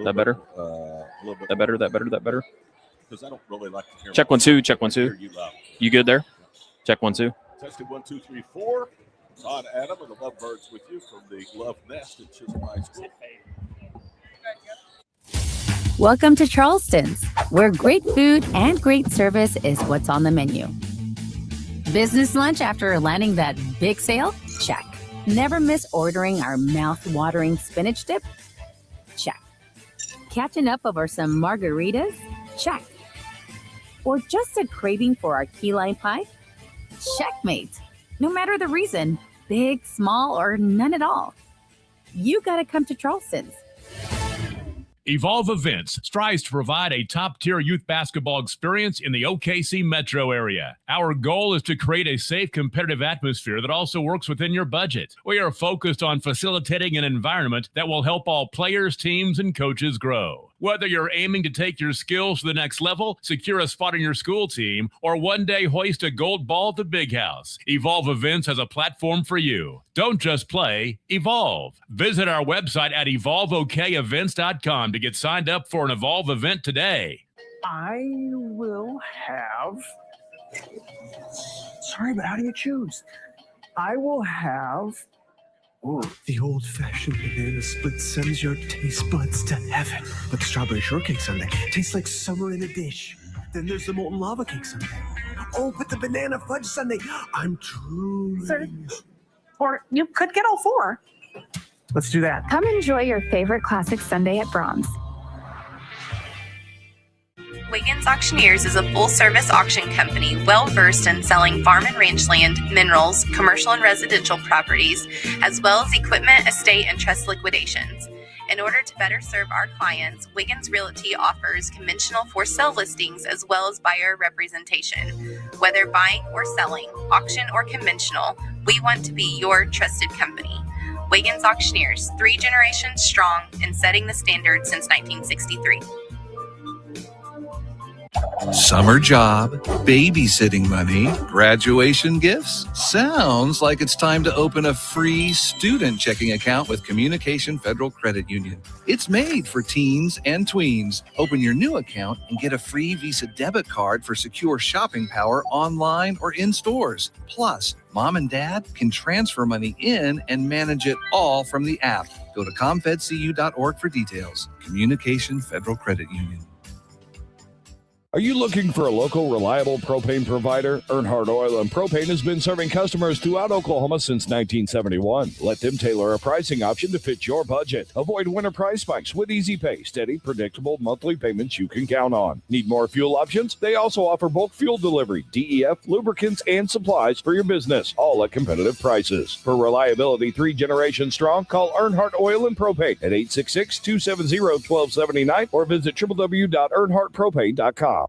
That better? A little bit. That better? That better? That better? Because I don't really like to hear. Check 1 2. Check 1 2. You loud. You good there? Check 1 2. Testing 1 2 3 4. Todd Adam and the Lovebirds with you from the Love Nest at Chisholm High School. Welcome to Charleston's, where great food and great service is what's on the menu. Business lunch after landing that big sale? Check. Never miss ordering our mouth-watering spinach dip? Check. Catching up over some margaritas? Check. Or just a craving for our key lime pie? Checkmate. No matter the reason, big, small, or none at all, you gotta come to Charleston's. Evolve Events strives to provide a top-tier youth basketball experience in the OKC metro area. Our goal is to create a safe, competitive atmosphere that also works within your budget. We are focused on facilitating an environment that will help all players, teams, and coaches grow. Whether you're aiming to take your skills to the next level, secure a spot on your school team, or one day hoist a gold ball at the Big House, Evolve Events has a platform for you. Don't just play, evolve. Visit our website at evolveokevents.com to get signed up for an Evolve event today. I will have... Sorry, but how do you choose? I will have... Ooh. The old-fashioned banana split sends your taste buds to heaven. But the strawberry shortcake sundae tastes like summer in a dish. Then there's the molten lava cake sundae. Oh, but the banana fudge sundae, I'm truly... Or you could get all four. Let's do that. Come enjoy your favorite classic sundae at Brahms. Wiggins Auctioneers is a full-service auction company well-versed in selling farm and range land, minerals, commercial and residential properties, as well as equipment, estate, and trust liquidations. In order to better serve our clients, Wiggins Realty offers conventional for-sale listings as well as buyer representation. Whether buying or selling, auction or conventional, we want to be your trusted company. Wiggins Auctioneers, 3 generations strong and setting the standard since 1963. Summer job, babysitting money, graduation gifts. Sounds like it's time to open a free student checking account with Communication Federal Credit Union. It's made for teens and tweens. Open your new account and get a free Visa debit card for secure shopping power online or in stores. Plus, mom and dad can transfer money in and manage it all from the app. Go to comfedcu.org for details. Communication Federal Credit Union. Are you looking for a local, reliable propane provider? Earnhardt Oil and Propane has been serving customers throughout Oklahoma since 1971. Let them tailor a pricing option to fit your budget. Avoid winter price spikes with easy pay, steady, predictable monthly payments you can count on. Need more fuel options? They also offer bulk fuel delivery, DEF, lubricants, and supplies for your business, all at competitive prices. For reliability 3 generations strong, call Earnhardt Oil and Propane at 866-270-1279 or visit www.earnhardtpropane.com.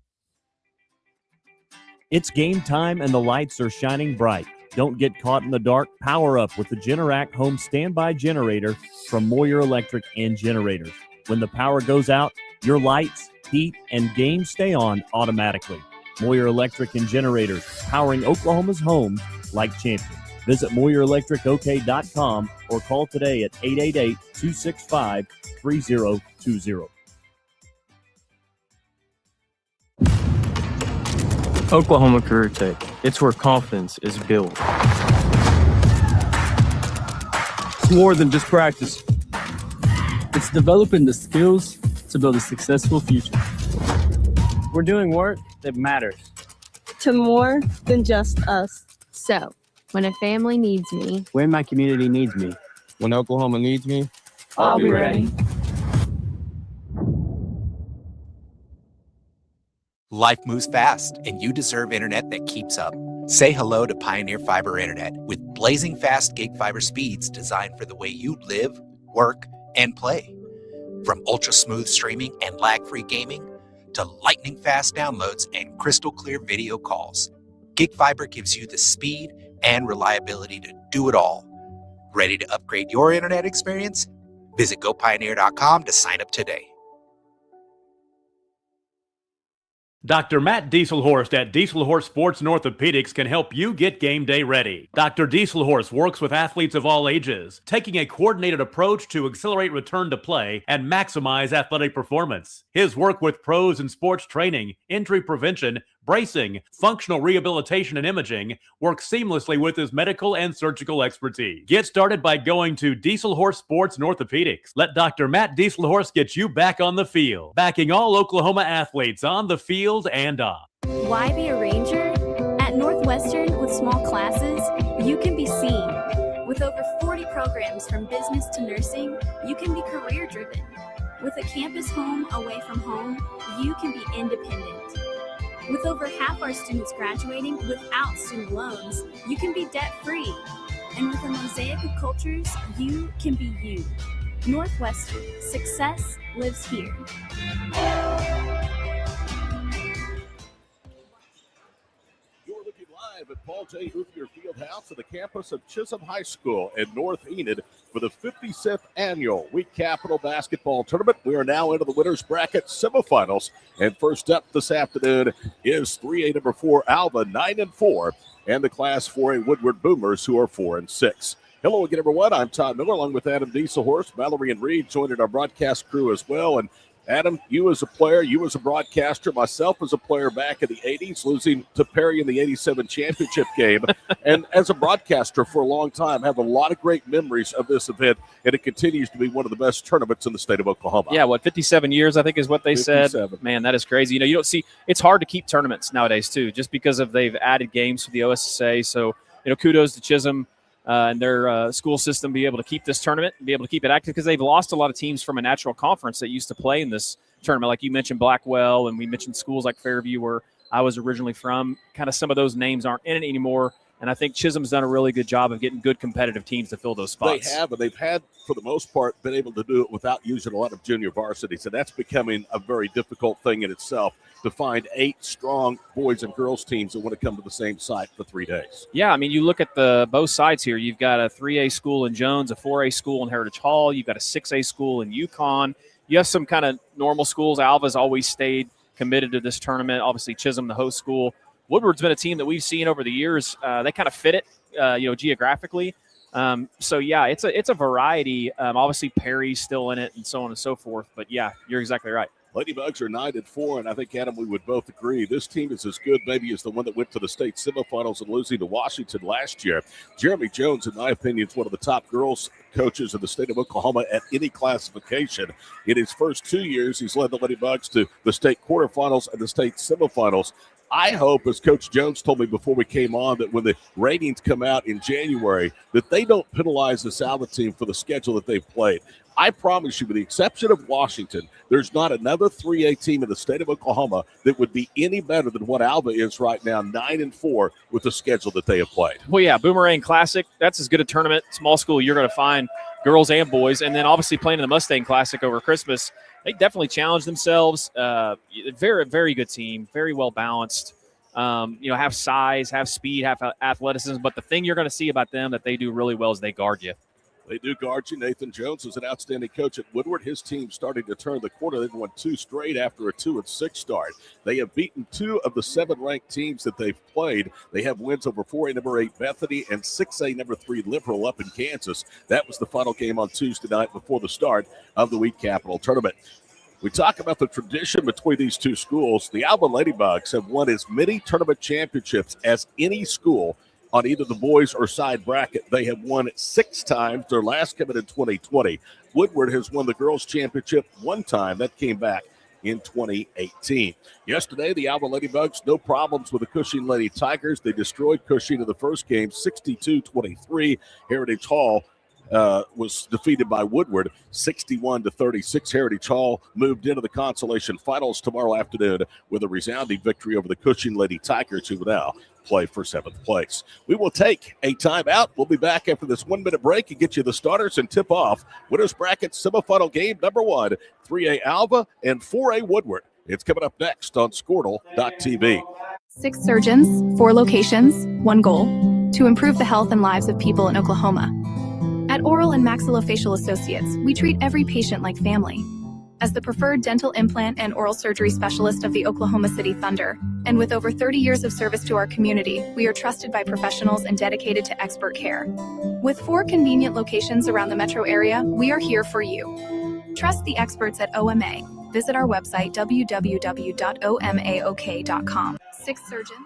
It's game time and the lights are shining bright. Don't get caught in the dark. Power up with the Generac Home Standby Generator from Moyer Electric and Generators. When the power goes out, your lights, heat, and games stay on automatically. Moyer Electric and Generators, powering Oklahoma's homes like champions. Visit MoyerElectricOK.com or call today at 888-265-3020. Oklahoma Career Tech. It's where confidence is built. It's more than just practice. It's developing the skills to build a successful future. We're doing work that matters. To more than just us. So, when a family needs me. When my community needs me. When Oklahoma needs me. I'll be ready. Life moves fast, and you deserve internet that keeps up. Say hello to Pioneer Fiber Internet with blazing fast gig fiber speeds designed for the way you live, work, and play. From ultra-smooth streaming and lag-free gaming to lightning-fast downloads and crystal-clear video calls, gig fiber gives you the speed and reliability to do it all. Ready to upgrade your internet experience? Visit GoPioneer.com to sign up today. Dr. Matt Dieselhorst at Dieselhorst Sports and Orthopedics can help you get game day ready. Dr. Dieselhorst works with athletes of all ages, taking a coordinated approach to accelerate return to play and maximize athletic performance. His work with pros in sports training, injury prevention, bracing, functional rehabilitation, and imaging works seamlessly with his medical and surgical expertise. Get started by going to Dieselhorst Sports and Orthopedics. Let Dr. Matt Dieselhorst get you back on the field, backing all Oklahoma athletes on the field and off. Why be a ranger? At Northwestern, with small classes, you can be seen. With over 40 programs from business to nursing, you can be career-driven. With a campus home away from home, you can be independent. With over half our students graduating without student loans, you can be debt-free. And with a mosaic of cultures, you can be you. Northwestern, success lives here. You're looking live at Paul J. Uthier Fieldhouse at the campus of Chisholm High School in North Enid for the 57th annual Week Capital Basketball Tournament. We are now into the winners bracket semifinals, and first up this afternoon is 3A number 4 Alva 9-4, and the Class 4A Woodward Boomers, who are 4-6. Hello again, everyone. I'm Todd Miller, along with Adam Dieselhorst, Mallory and Reed, joining our broadcast crew as well. And Adam, you as a player, you as a broadcaster, myself as a player back in the 80s, losing to Perry in the 87 championship game. And as a broadcaster for a long time, have a lot of great memories of this event, and it continues to be one of the best tournaments in the state of Oklahoma. Yeah, 57 years, I think is what they 57. said. Man, that is crazy. You don't see – it's hard to keep tournaments nowadays, too, just because they've added games to the OSSA. So, kudos to Chisholm and their school system be able to keep this tournament and be able to keep it active, because they've lost a lot of teams from a natural conference that used to play in this tournament. Like you mentioned Blackwell, and we mentioned schools like Fairview, where I was originally from. Kind of some of those names aren't in it anymore, and I think Chisholm's done a really good job of getting good competitive teams to fill those spots. They have, and they've had, for the most part, been able to do it without using a lot of junior varsity. So that's becoming a very difficult thing in itself, to find 8 strong boys and girls teams that want to come to the same site for 3 days. Yeah, I mean, you look at both sides here. You've got a 3A school in Jones, a 4A school in Heritage Hall. You've got a 6A school in Yukon. You have some kind of normal schools. Alva's always stayed committed to this tournament. Obviously, Chisholm, the host school. Woodward's been a team that we've seen over the years. They kind of fit it, geographically. So, yeah, it's a variety. Obviously, Perry's still in it and so on and so forth. But, yeah, you're exactly right. Ladybugs are 9-4, and I think, Adam, we would both agree this team is as good maybe as the one that went to the state semifinals and losing to Washington last year. Jeremy Jones, in my opinion, is one of the top girls coaches in the state of Oklahoma at any classification. In his first 2 years, he's led the Ladybugs to the state quarterfinals and the state semifinals. I hope, as Coach Jones told me before we came on, that when the ratings come out in January, that they don't penalize this Alva team for the schedule that they've played. I promise you, with the exception of Washington, there's not another 3A team in the state of Oklahoma that would be any better than what Alva is right now, 9-4, with the schedule that they have played. Well, yeah, Boomerang Classic, that's as good a tournament, small school, you're going to find girls and boys. And then obviously playing in the Mustang Classic over Christmas, they definitely challenged themselves. Very, very good team, very well balanced. Have size, have speed, have athleticism. But the thing you're going to see about them that they do really well is they guard you. They do guard you. Nathan Jones is an outstanding coach at Woodward. His team starting to turn the corner. They've won 2 straight after a 2-6 start. They have beaten 2 of the 7 ranked teams that they've played. They have wins over 4A number 8 Bethany and 6A number 3 Liberal up in Kansas. That was the final game on Tuesday night before the start of the Week Capital Tournament. We talk about the tradition between these two schools. The Alva Ladybugs have won as many tournament championships as any school on either the boys or side bracket. They have won it 6 times. Their last came in 2020. Woodward has won the girls' championship 1 time. That came back in 2018. Yesterday, the Alva Ladybugs, no problems with the Cushing Lady Tigers. They destroyed Cushing in the first game, 62-23. Heritage Hall was defeated by Woodward 61-36. Heritage Hall moved into the consolation finals tomorrow afternoon with a resounding victory over the Cushing Lady Tigers, who will now play for 7th place. We will take a timeout. We'll be back after this 1-minute break and get you the starters and tip off winners bracket semifinal game number 1, 3A Alva and 4A Woodward. It's coming up next on Squirtle.tv. 6 surgeons, 4 locations, 1 goal: to improve the health and lives of people in Oklahoma. At Oral and Maxillofacial Associates, we treat every patient like family. As the preferred dental implant and oral surgery specialist of the Oklahoma City Thunder, and with over 30 years of service to our community, we are trusted by professionals and dedicated to expert care. With 4 convenient locations around the metro area, we are here for you. Trust the experts at OMA. Visit our website, www.omaok.com. 6 surgeons.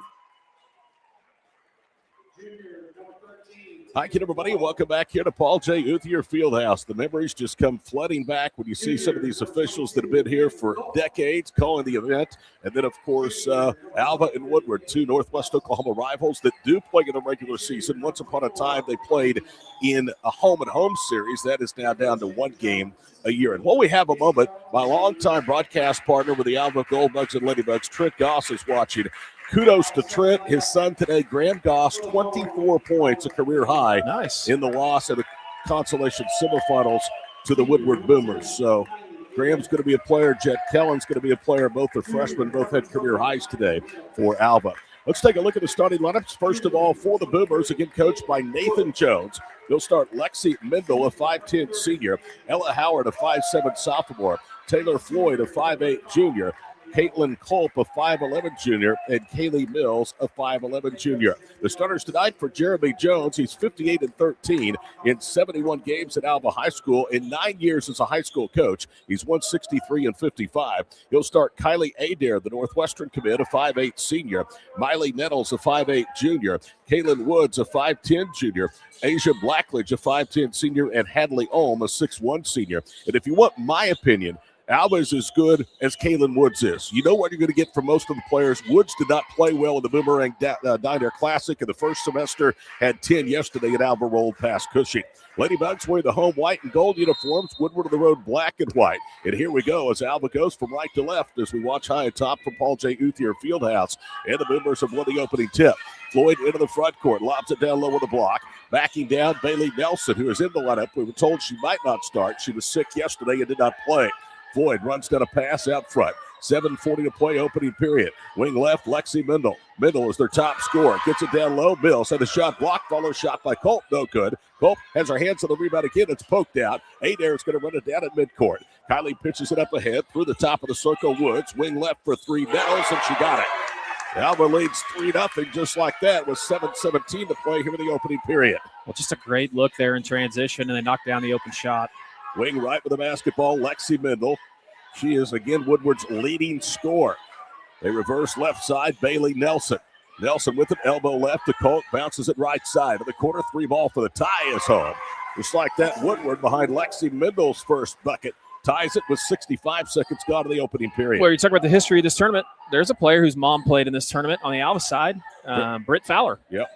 Hi again, everybody, and welcome back here to Paul J. Uthier Fieldhouse. The memories just come flooding back when you see some of these officials that have been here for decades calling the event. And then, of course, Alva and Woodward, 2 Northwest Oklahoma rivals that do play in the regular season. Once upon a time, they played in a home-and-home series. That is now down to 1 game a year. And while we have a moment, my longtime broadcast partner with the Alva Goldbugs and Ladybugs, Trent Goss, is watching. Kudos to Trent, his son today, Graham Goss, 24 points, a career high. Nice. In the loss of the consolation semifinals to the Woodward Boomers. So Graham's going to be a player. Jet Kellen's going to be a player. Both are freshmen. Both had career highs today for Alva. Let's take a look at the starting lineups. First of all, for the Boomers, again coached by Nathan Jones. They'll start Lexi Mendel, a 5'10 senior. Ella Howard, a 5'7 sophomore. Taylor Floyd, a 5'8 junior. Caitlin Culp, a 5'11 junior, and Kaylee Mills, a 5'11 junior. The starters tonight for Jeremy Jones. He's 58-13 in 71 games at Alva High School. In 9 years as a high school coach, he's won 63-55. He'll start Kylie Adair, the Northwestern commit, a 5'8 senior. Miley Nettles, a 5'8 junior. Kaylin Woods, a 5'10 junior. Asia Blackledge, a 5'10 senior, and Hadley Ohm, a 6'1 senior. And if you want my opinion, Alva is as good as Kaylin Woods is. You know what you're going to get from most of the players. Woods did not play well in the Boomerang Diner Classic in the first semester, had 10 yesterday, and Alva rolled past Cushing. Ladybugs wear the home white and gold uniforms, Woodward of the road black and white. And here we go as Alva goes from right to left as we watch high and top from Paul J. Uthier Fieldhouse. And the Boomers have won the opening tip. Floyd into the front court, lobs it down low with the block. Backing down, Bailey Nelson, who is in the lineup. We were told she might not start. She was sick yesterday and did not play. Floyd runs down a pass out front. 7:40 to play, opening period. Wing left, Lexi Mendel. Mendel is their top scorer. Gets it down low. Mills had a shot blocked. Follow shot by Colt. No good. Colt has her hands on the rebound again. It's poked out. Adair is going to run it down at midcourt. Kylie pitches it up ahead through the top of the circle. Woods. Wing left for 3. Nettles, and she got it. Alva leads 3-0 just like that with 7:17 to play here in the opening period. Well, just a great look there in transition, and they knocked down the open shot. Wing right with the basketball, Lexi Mendel. She is, again, Woodward's leading scorer. They reverse left side, Bailey Nelson. Nelson with an elbow left to Colt, bounces it right side of the corner. 3 ball for the tie is home. Just like that, Woodward behind Lexi Mendel's first bucket. Ties it with 65 seconds gone in the opening period. Well, you talk about the history of this tournament. There's a player whose mom played in this tournament on the Alva side, Britt Fowler. Yep.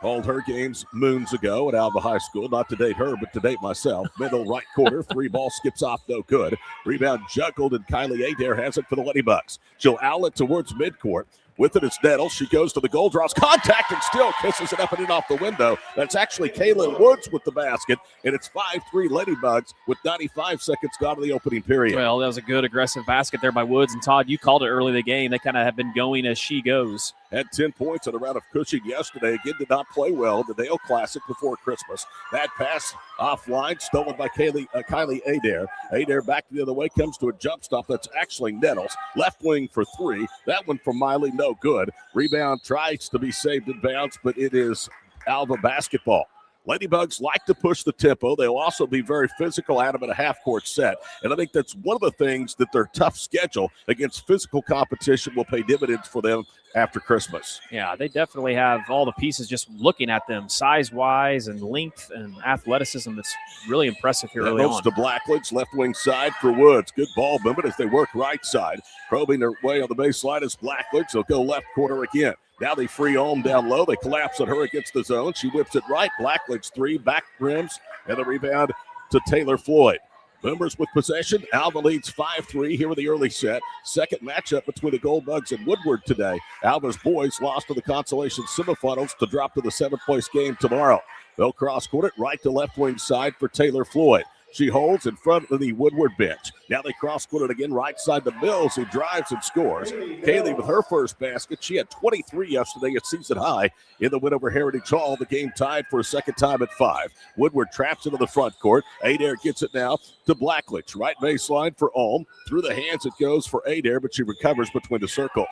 Called her games moons ago at Alva High School. Not to date her, but to date myself. Middle right corner. 3 ball skips off, no good. Rebound juggled, and Kylie Adair has it for the Ladybugs. She'll outlet towards midcourt. With it, it's Nettles. She goes to the goal, draws contact, and still kisses it up and in off the window. That's actually Kaylin Woods with the basket, and it's 5-3 Ladybugs with 95 seconds gone in the opening period. Well, that was a good aggressive basket there by Woods. And Todd, you called it early in the game. They kind of have been going as she goes. Had 10 points in a round of Cushing yesterday. Again, did not play well in the Dale Classic before Christmas. That pass offline, stolen by Kylie Adair. Adair back the other way, comes to a jump stop. That's actually Nettles. Left wing for 3. That one from Miley, no good. Rebound tries to be saved in bounds, but it is Alva basketball. Ladybugs like to push the tempo. They'll also be very physical at them in a half-court set. And I think that's one of the things that their tough schedule against physical competition will pay dividends for them after Christmas. Yeah, they definitely have all the pieces just looking at them, size-wise and length and athleticism. That's really impressive here early on. To Blackledge, left wing side for Woods. Good ball movement as they work right side. Probing their way on the baseline is Blackledge. They'll go left corner again. Now they free Ohm down low. They collapse on her against the zone. She whips it right. Blackledge 3, back rims, and the rebound to Taylor Floyd. Boomers with possession. Alva leads 5-3 here in the early set. Second matchup between the Goldbugs and Woodward today. Alva's boys lost to the consolation semifinals to drop to the 7th place game tomorrow. They'll cross court it right to left wing side for Taylor Floyd. She holds in front of the Woodward bench. Now they cross-court it again, right side to Mills, who drives and scores. Kaylee with her first basket. She had 23 yesterday at season high in the win over Heritage Hall. The game tied for a second time at 5. Woodward traps into the front court. Adair gets it now to Blackledge. Right baseline for Ulm. Through the hands it goes for Adair, but she recovers between the circles.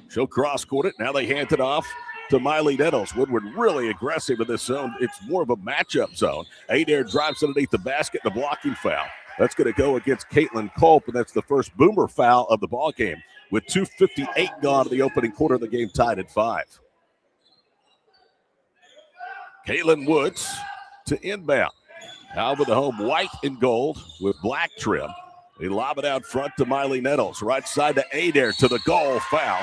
She'll cross-court it. Now they hand it off to Miley Nettles. Woodward really aggressive in this zone. It's more of a matchup zone. Adair drives underneath the basket, the blocking foul. That's going to go against Caitlin Culp, and that's the first Boomer foul of the ball game. With 2:58 gone in the opening quarter, the game tied at 5. Caitlin Woods to inbound. Alva the home white and gold with black trim. They lob it out front to Miley Nettles. Right side to Adair to the goal, foul.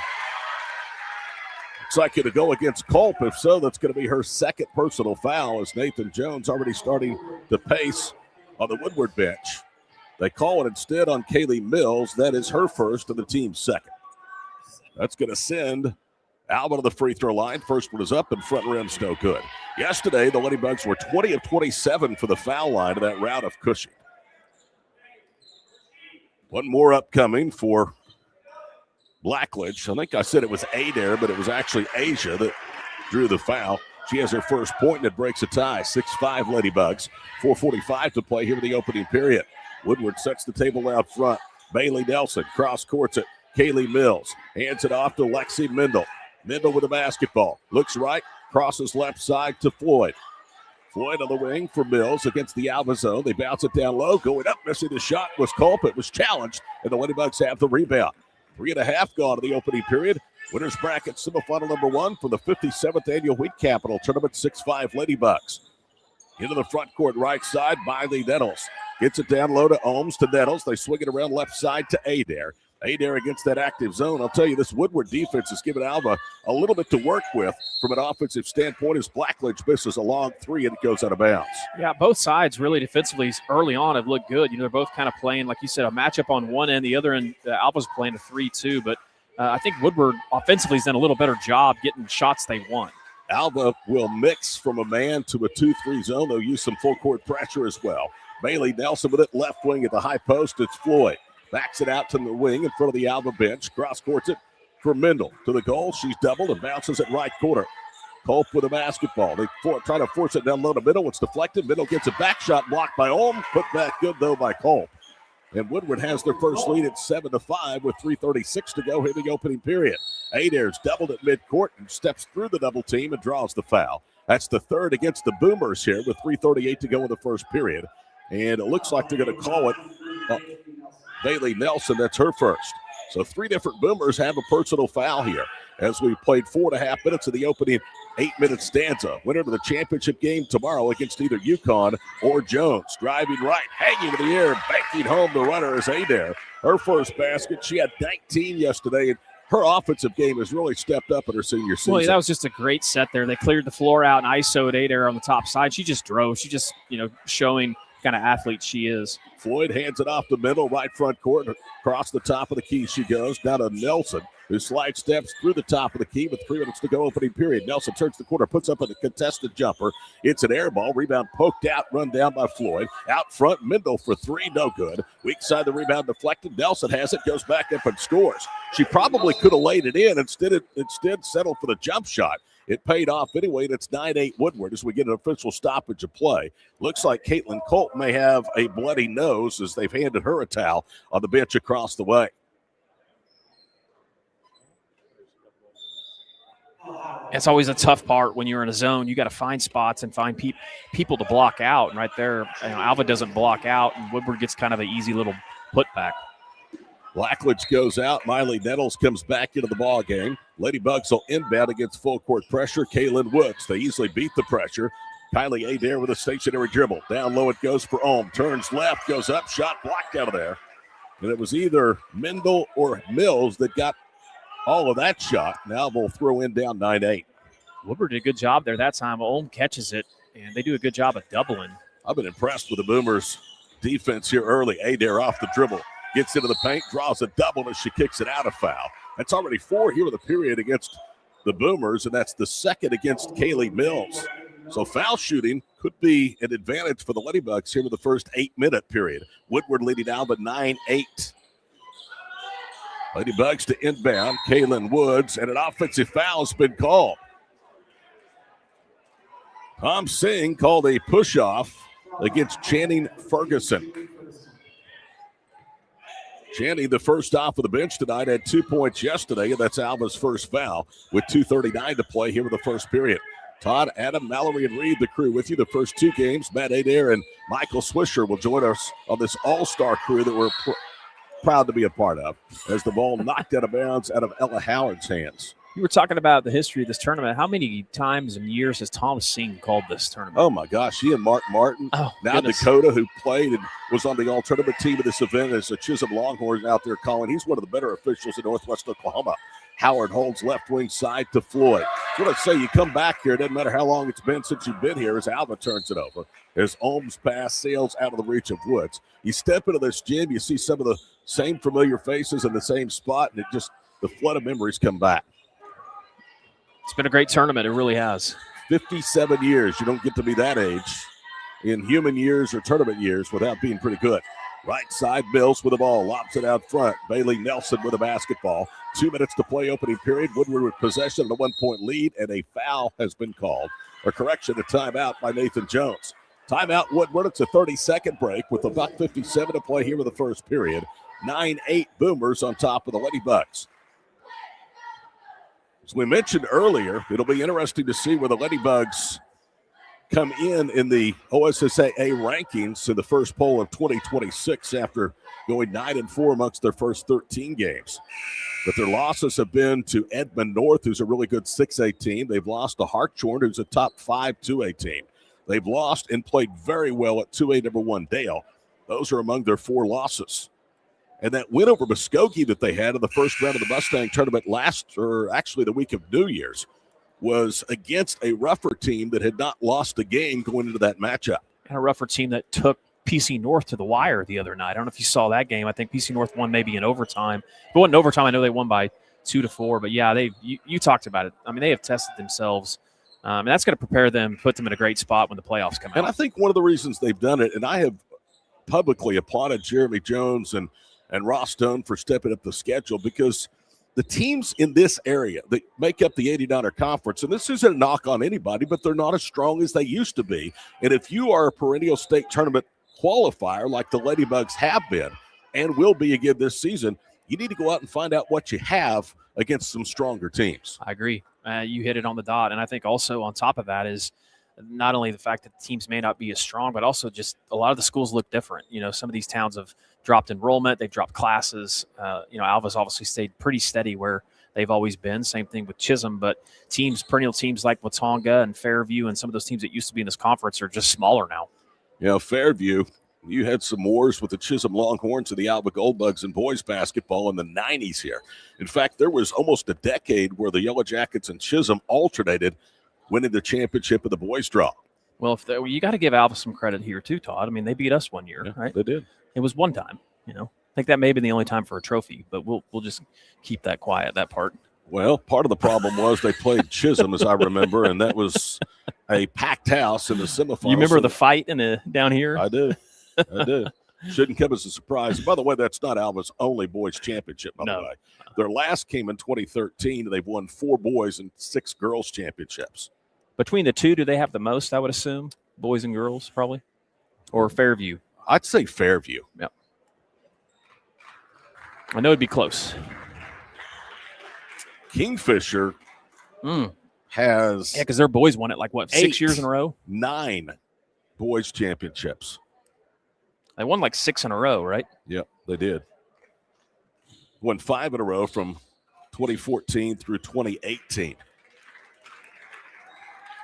Looks like it'll go against Culp. If so, that's going to be her second personal foul as Nathan Jones already starting to pace on the Woodward bench. They call it instead on Kaylee Mills. That is her first and the team's second. That's going to send Alva to the free throw line. First one is up and front rim's no good. Yesterday, the Lady Bugs were 20 of 27 for the foul line of that round of Cushing. One more upcoming for Blackledge. I think I said it was Adair, but it was actually Asia that drew the foul. She has her first point, and it breaks a tie. 6-5 Ladybugs. 4:45 to play here in the opening period. Woodward sets the table out front. Bailey Nelson cross courts it. Kaylee Mills hands it off to Lexi Mendel. Mendel with the basketball. Looks right, crosses left side to Floyd. Floyd on the wing for Mills against the Alva zone. They bounce it down low. Going up, missing the shot was Culp. It was challenged, and the Ladybugs have the rebound. 3.5 gone in the opening period. Winners bracket semifinal number 1 for the 57th annual Wheat Capital Tournament. 6-5 Ladybugs. Into the front court right side, Miley Nettles. Gets it down low to Ohms to Nettles. They swing it around left side to Adair. Adair against that active zone. I'll tell you, this Woodward defense has given Alva a little bit to work with from an offensive standpoint as Blackledge misses a long 3 and it goes out of bounds. Yeah, both sides really defensively early on have looked good. They're both kind of playing, like you said, a matchup on one end. The other end, Alva's playing a 3-2. But I think Woodward offensively has done a little better job getting shots they want. Alva will mix from a man to a 2-3 zone. They'll use some full court pressure as well. Bailey Nelson with it left wing at the high post. It's Floyd. Backs it out to the wing in front of the Alva bench. Cross courts it for Mendel. To the goal. She's doubled and bounces it right corner. Culp with a basketball. They try to force it down low to Mendel. It's deflected. Mendel gets a back shot blocked by Ulm. Put back good, though, by Culp. And Woodward has their first lead at 7-5 with 3:36 to go here in the opening period. Adair's doubled at midcourt and steps through the double team and draws the foul. That's the third against the Boomers here with 3:38 to go in the first period. And it looks like they're going to call it Bailey Nelson. That's her first. So 3 different Boomers have a personal foul here as we played 4.5 minutes of the opening 8-minute stanza. Winner of the championship game tomorrow against either UConn or Jones. Driving right, hanging in the air, banking home the runner is Adair. Her first basket. She had 19 yesterday, and her offensive game has really stepped up in her senior season. Well, that was just a great set there. They cleared the floor out and ISO'd Adair on the top side. She just drove. She just, showing kind of athlete she is. Floyd hands it off the middle, right front court. Across the top of the key she goes. Down to Nelson, who slide steps through the top of the key with 3 minutes to go opening period. Nelson turns the corner, puts up a contested jumper. It's an air ball. Rebound poked out, run down by Floyd. Out front, Mendel for 3, no good. Weak side, the rebound deflected. Nelson has it, goes back up and scores. She probably could have laid it in. Instead settled for the jump shot. It paid off anyway, and it's 9-8 Woodward as we get an official stoppage of play. Looks like Caitlin Culp may have a bloody nose as they've handed her a towel on the bench across the way. It's always a tough part when you're in a zone. You got to find spots and find people to block out. And right there, Alva doesn't block out, and Woodward gets kind of an easy little putback. Blackledge goes out. Miley Nettles comes back into the ball game. Ladybugs will inbound against full court pressure. Kaylin Woods. They easily beat the pressure. Kylie Adair with a stationary dribble. Down low it goes for Ulm. Turns left, goes up, shot blocked out of there. And it was either Mendel or Mills that got all of that shot. Now we'll throw in down 9-8. Woodward did a good job there that time. Ulm catches it, and they do a good job of doubling. I've been impressed with the Boomers' defense here early. Adair off the dribble. Gets into the paint, draws a double as she kicks it out of foul. That's already 4 here in the period against the Boomers, and that's the second against Kaylee Mills. So foul shooting could be an advantage for the Lady Bugs here in the first 8-minute period. Woodward leading Alva 9-8. Lady Bugs to inbound. Kaylin Woods, and an offensive foul has been called. Tom Singh called a push-off against Channing Ferguson. Channing, the first off of the bench tonight, had 2 points yesterday, and that's Alva's first foul with 2:39 to play here in the first period. Todd, Adam, Mallory, and Reed, the crew with you the first 2 games. Matt Adair and Michael Swisher will join us on this all-star crew that we're proud to be a part of, as the ball knocked out of bounds out of Ella Howard's hands. You were talking about the history of this tournament. How many times and years has Tom Singh called this tournament? Oh, my gosh. He and Mark Martin. Oh, now goodness. Dakota, who played and was on the all-tournament team of this event, as a Chisholm Longhorns out there calling. He's one of the better officials in Northwest Oklahoma. Howard holds left wing side to Floyd. What I say, you come back here, it doesn't matter how long it's been since you've been here, as Alva turns it over. As Ohm's pass sails out of the reach of Woods. You step into this gym, you see some of the same familiar faces in the same spot, and the flood of memories come back. It's been a great tournament. It really has. 57 years. You don't get to be that age in human years or tournament years without being pretty good. Right side, Mills with the ball, lobs it out front. Bailey Nelson with a basketball. 2 minutes to play opening period. Woodward with possession of a 1-point lead, and a foul has been called. A correction, a timeout by Nathan Jones. Timeout Woodward. It's a 30-second break with about 57 to play here in the first period. 9-8 Boomers on top of the Lady Bugs. As we mentioned earlier, it'll be interesting to see where the Lady Bugs come in the OSSAA rankings in the first poll of 2026 after going 9-4 amongst their first 13 games. But their losses have been to Edmond North, who's a really good 6A team. They've lost to Hartshorn, who's a top 5 2A team. They've lost and played very well at 2A number 1 Dale. Those are among their 4 losses. And that win over Muskogee that they had in the first round of the Mustang tournament the week of New Year's, was against a rougher team that had not lost a game going into that matchup. And a rougher team that took PC North to the wire the other night. I don't know if you saw that game. I think PC North won maybe in overtime. If it wasn't overtime, I know they won by 2-4. But, yeah, you talked about it. I mean, they have tested themselves. And that's going to prepare them, put them in a great spot when the playoffs come out. And I think one of the reasons they've done it, and I have publicly applauded Jeremy Jones and Ross Stone for stepping up the schedule, because the teams in this area that make up the 89er conference, and this isn't a knock on anybody, but they're not as strong as they used to be. And if you are a perennial state tournament qualifier like the Ladybugs have been and will be again this season, you need to go out and find out what you have against some stronger teams. I agree. You hit it on the dot. And I think also on top of that is not only the fact that the teams may not be as strong, but also just a lot of the schools look different. You know, some of these towns have dropped enrollment, they've dropped classes. Alva's obviously stayed pretty steady where they've always been. Same thing with Chisholm, but perennial teams like Watonga and Fairview and some of those teams that used to be in this conference are just smaller now. Fairview, you had some wars with the Chisholm Longhorns and the Alva Goldbugs in boys basketball in the 90s here. In fact, there was almost a decade where the Yellow Jackets and Chisholm alternated winning the championship of the boys draw. Well, you got to give Alva some credit here too, Todd. I mean, they beat us one year, right? They did. It was one time, I think that may have been the only time for a trophy, but we'll just keep that quiet, that part. Well, part of the problem was they played Chisholm, as I remember, and that was a packed house in the semifinals. You remember the fight down here? I do. Shouldn't come as a surprise. By the way, that's not Alva's only boys championship, by the way. Their last came in 2013, and they've won 4 boys and 6 girls championships. Between the two, do they have the most, I would assume? Boys and girls, probably? Or Fairview? I'd say Fairview. Yep. I know it'd be close. Kingfisher has... Yeah, because their boys won it 6 years in a row? 9 boys championships. They won 6 in a row, right? Yep, they did. Won 5 in a row from 2014 through 2018.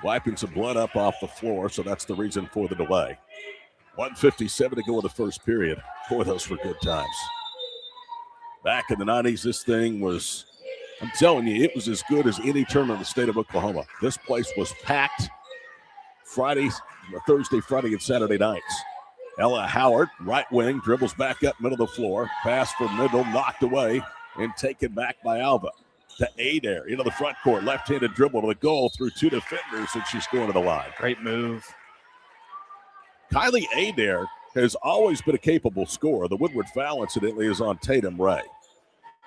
Wiping some blood up off the floor, so that's the reason for the delay. 1:57 to go in the first period. Boy, those were good times. Back in the 90s, this thing was, I'm telling you, it was as good as any tournament in the state of Oklahoma. This place was packed Thursday, Friday, and Saturday nights. Ella Howard, right wing, dribbles back up middle of the floor. Pass from middle, knocked away, and taken back by Alva. to Adair into the front court. Left-handed dribble to the goal through two defenders, and she's going to the line. Great move. Kylie Adair has always been a capable scorer. The Woodward foul, incidentally, is on Tatum Ray.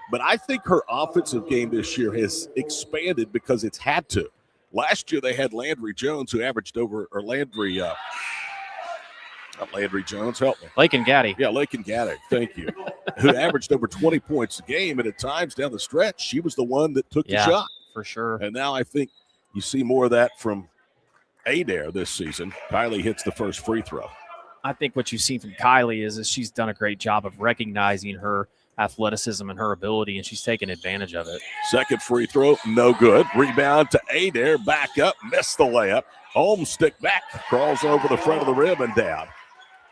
But I think her offensive game this year has expanded because it's had to. Last year they had Landry Jones, who averaged over, or Landry, not Landry Jones, help me. Lake and Gaddy. Yeah, Lake and Gaddy, thank you. Who averaged over 20 points a game, and at times down the stretch, she was the one that took the shot. For sure. And now I think you see more of that from Adair this season. Kylie hits the first free throw. I think what you've seen from Kylie is she's done a great job of recognizing her athleticism and her ability, and she's taken advantage of it. Second free throw, no good. Rebound to Adair, back up, missed the layup. Holmes stick back, crawls over the front of the rim and down.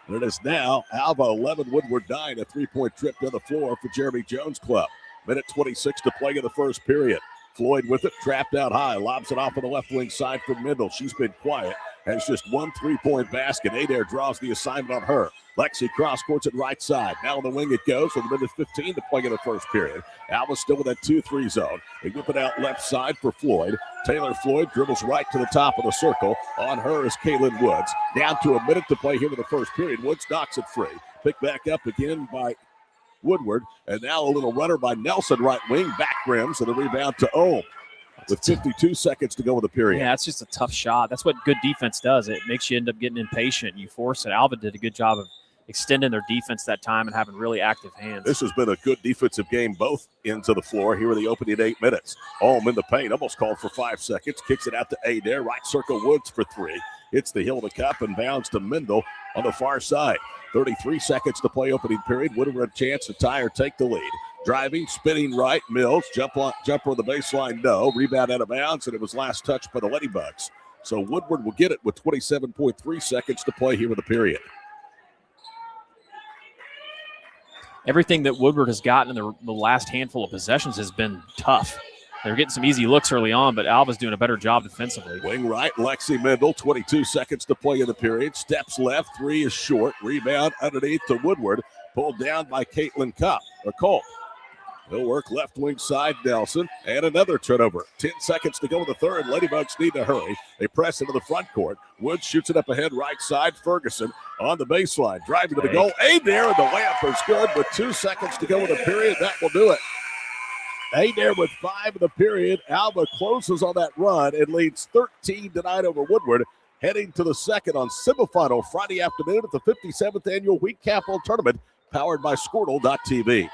And it is now Alva 11, Woodward 9, a three-point trip to the floor for Jeremy Jones Club. Minute 26 to play in the first period. Floyd with it, trapped out high, lobs it off on the left wing side for Mendel. She's been quiet, has just one three-point basket. Adair draws the assignment on her. Lexi cross courts it right side. Now on the wing it goes with a minute 15 to play in the first period. Alva still with that 2-3 zone. They whip it out left side for Floyd. Taylor Floyd dribbles right to the top of the circle. On her is Kaylin Woods. Down to a minute to play here in the first period. Woods knocks it free. Picked back up again by Woodward. And now a little runner by Nelson, right wing. Back rims and a rebound to Ohm. With 52 seconds to go in the period. Yeah, it's just a tough shot. That's what good defense does. It makes you end up getting impatient. You force it. Alva did a good job of extending their defense that time and having really active hands. This has been a good defensive game, both ends of the floor. Here are the opening 8 minutes. Ohm in the paint, almost called for 5 seconds. Kicks it out to Adair. Right circle Woods for 3. Hits the heel of the cup and bounds to Mendel on the far side. 33 seconds to play opening period. Woodward a chance to tie or take the lead. Driving, spinning right, Mills. Jumper on the baseline, no. Rebound out of bounds, and it was last touched by the Ladybugs. So Woodward will get it with 27.3 seconds to play here in the period. Everything that Woodward has gotten in the last handful of possessions has been tough. They're getting some easy looks early on, but Alva's doing a better job defensively. Wing right, Lexi Mendel, 22 seconds to play in the period. Steps left, 3 is short. Rebound underneath to Woodward, pulled down by Caitlin Colt. He'll work left wing side, Nelson, and another turnover. 10 seconds to go in the third. Ladybugs need to hurry. They press into the front court. Woods shoots it up ahead, right side. Ferguson on the baseline, driving to the goal. Adair, and the layup is good with 2 seconds to go in the period. That will do it. Adair with 5 in the period. Alva closes on that run and leads 13-9 over Woodward, heading to the second on semifinal Friday afternoon at the 57th annual Wheat Capital Tournament, powered by Squirtle.tv.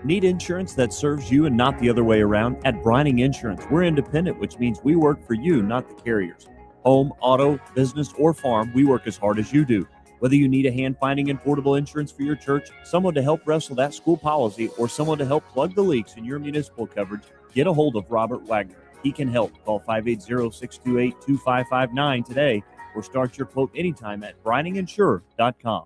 Need insurance that serves you and not the other way around? At Brining Insurance, we're independent, which means we work for you, not the carriers. Home, auto, business, or farm, we work as hard as you do. Whether you need a hand-finding and portable insurance for your church, someone to help wrestle that school policy, or someone to help plug the leaks in your municipal coverage, get a hold of Robert Wagner. He can help. Call 580-628-2559 today or start your quote anytime at brininginsure.com.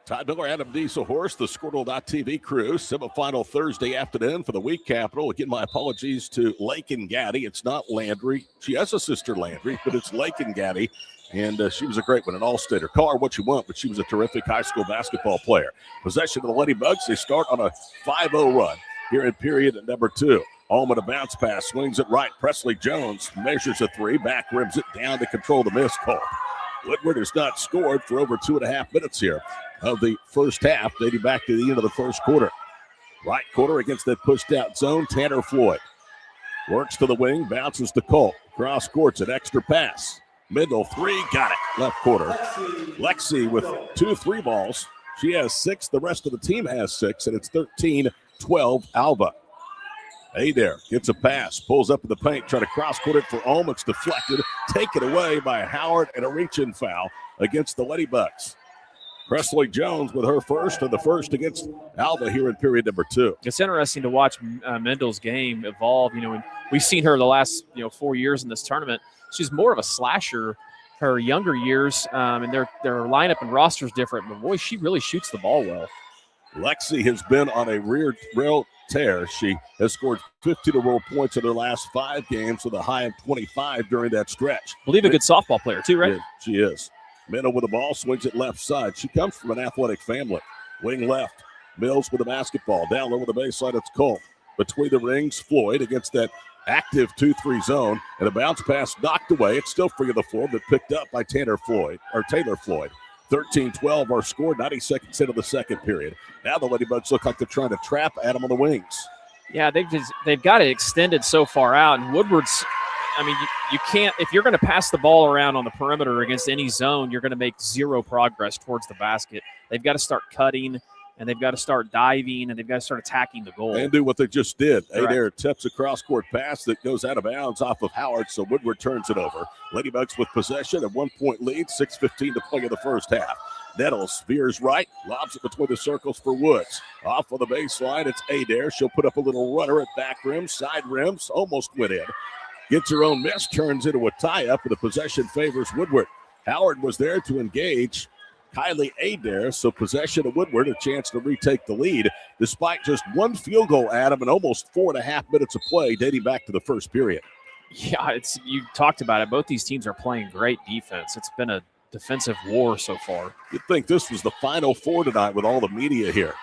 Todd Miller, Adam Dieselhorst, the Squirtle.tv crew. Semifinal Thursday afternoon for the Wheat Capital. Again, my apologies to Lake and Gaddy. It's not Landry. She has a sister, Landry, but it's Lake and Gaddy. And she was a great one, an all-stater. Call her what you want, but she was a terrific high school basketball player. Possession of the Ladybugs. They start on a 5-0 run here in period number 2. Allman a bounce pass, swings it right. Presley Jones measures a 3, back rims it down to control the miss call. Woodward has not scored for over 2.5 minutes here of the first half, dating back to the end of the first quarter. Right quarter against that pushed out zone, Tanner Floyd. Works to the wing, bounces to Colt. Cross courts, an extra pass. Middle 3, got it. Left quarter. Lexi with 2 3 balls. She has 6, the rest of the team has 6, and it's 13-12 Alva. Adair gets a pass, pulls up in the paint, trying to cross court it for Ulm. It's deflected, taken away by Howard, and a reach-in foul against the Ladybugs. Presley Jones with her first, and the first against Alva here in period number 2. It's interesting to watch Mendel's game evolve. And we've seen her the last 4 years in this tournament. She's more of a slasher her younger years, and their lineup and roster is different. But boy, she really shoots the ball well. Lexi has been on a rail tear. She has scored 15 overall points in her last 5 games with a high of 25 during that stretch. I believe a good softball player too, right? Yeah, she is. Mendel with the ball, swings it left side. She comes from an athletic family. Wing left. Mills with the basketball. Down low with the baseline, it's Cole. Between the rings, Floyd against that active 2-3 zone. And a bounce pass knocked away. It's still free of the floor, but picked up by Taylor Floyd. 13-12 our score, 92nd into the second period. Now the Ladybugs look like they're trying to trap Adam on the wings. Yeah, they've got it extended so far out. And Woodward's, you can't, if you're going to pass the ball around on the perimeter against any zone, you're going to make zero progress towards the basket. They've got to start cutting, and they've got to start diving, and they've got to start attacking the goal. And do what they just did. Correct. Adair tips a cross-court pass that goes out of bounds off of Howard, so Woodward turns it over. Ladybugs with possession, a 1-point lead, 6:15 to play in the first half. Nettles veers right, lobs it between the circles for Woods. Off on the baseline, it's Adair. She'll put up a little runner at back rim, side rims, almost went in. Gets her own miss, turns into a tie-up, and the possession favors Woodward. Howard was there to engage Kylie Adair, so possession of Woodward, a chance to retake the lead, despite just one field goal, Adam, and almost 4.5 minutes of play dating back to the first period. Yeah, you talked about it. Both these teams are playing great defense. It's been a defensive war so far. You'd think this was the Final Four tonight with all the media here.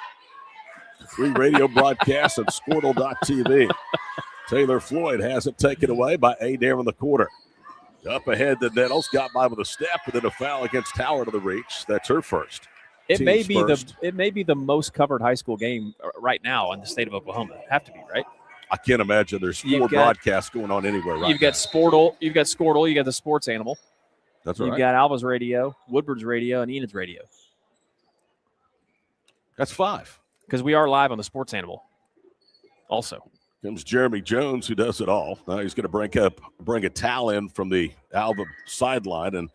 3 radio broadcasts on Squirtle.tv. Taylor Floyd has it taken away by Adair in the quarter. Up ahead, the Nettles got by with a step, and then a foul against Howard to the reach. That's her first. It may be the most covered high school game right now in the state of Oklahoma. Have to be, right? I can't imagine there's 4 broadcasts going on anywhere right You've got Sportle, you've got Squirtle, you got the Sports Animal. That's right. You've got Alva's radio, Woodward's radio, and Enid's radio. That's 5. Because we are live on the Sports Animal also. Comes Jeremy Jones, who does it all. Now he's going to bring a towel in from the Alva sideline and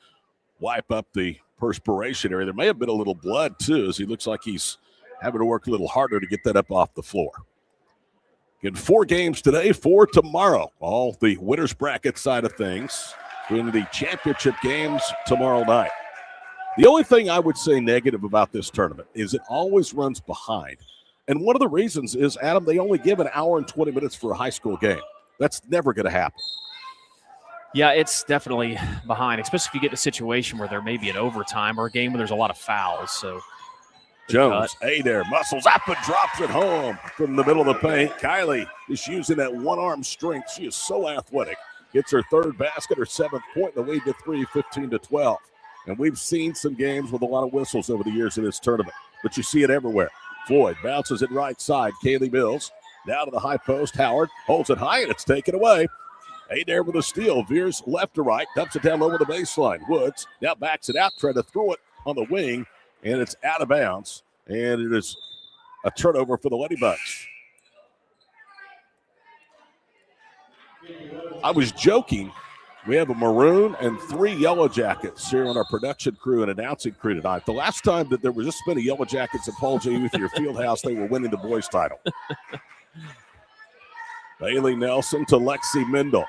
wipe up the perspiration area. There may have been a little blood, too, as he looks like he's having to work a little harder to get that up off the floor. Get 4 games today, 4 tomorrow. All the winners bracket side of things in the championship games tomorrow night. The only thing I would say negative about this tournament is it always runs behind. And one of the reasons is, Adam, they only give an hour and 20 minutes for a high school game. That's never going to happen. Yeah, it's definitely behind, especially if you get in a situation where there may be an overtime or a game where there's a lot of fouls. So Jones, Adair, muscles up and drops it home from the middle of the paint. Kylie is using that one-arm strength. She is so athletic. Gets her 3rd basket, her 7th point, the lead to 3, 15-12. And we've seen some games with a lot of whistles over the years in this tournament, but you see it everywhere. Floyd bounces it right side. Kaylee Mills down to the high post. Howard holds it high, and it's taken away. Adair with a steal. Veers left to right. Dumps it down low with the baseline. Woods now backs it out, trying to throw it on the wing, and it's out of bounds. And it is a turnover for the Ladybugs. I was joking. We have a maroon and 3 yellow jackets here on our production crew and announcing crew tonight. The last time that there was this many yellow jackets at Paul J. Uthier Fieldhouse, they were winning the boys' title. Bailey Nelson to Lexi Mendel.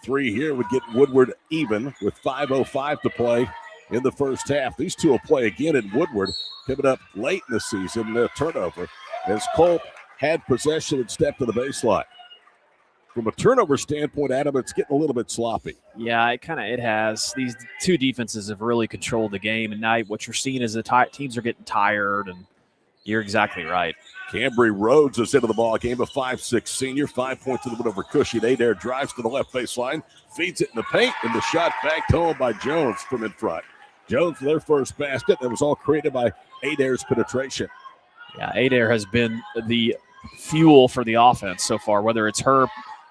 3 here would get Woodward even with 5:05 to play in the first half. These two will play again in Woodward coming up late in the season. The turnover as Culp had possession and stepped to the baseline. From a turnover standpoint, Adam, it's getting a little bit sloppy. Yeah, it has. These two defenses have really controlled the game, and now what you're seeing is the teams are getting tired, and you're exactly right. Cambry Rhodes is into the ball game, a 5'6" senior, 5 points to the win over Cushing. Adair drives to the left baseline, feeds it in the paint, and the shot backed home by Jones from in front. Jones for their first basket. That was all created by Adair's penetration. Yeah, Adair has been the fuel for the offense so far, whether it's her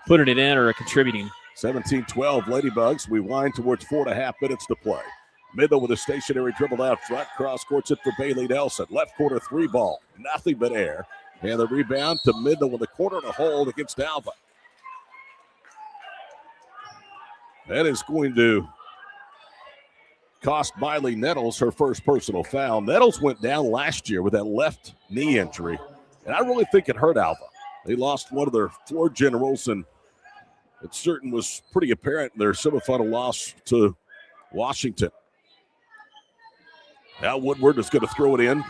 putting it in or contributing. 17-12 Ladybugs. We wind towards 4.5 minutes to play. Middle with a stationary dribble out front. Cross courts it for Bailey Nelson. Left corner 3 ball. Nothing but air. And the rebound to Middle with a corner to hold against Alva. That is going to cost Miley Nettles her first personal foul. Nettles went down last year with that left knee injury, and I really think it hurt Alva. They lost one of their floor generals, and it certainly was pretty apparent in their semifinal loss to Washington. Now Woodward is going to throw it in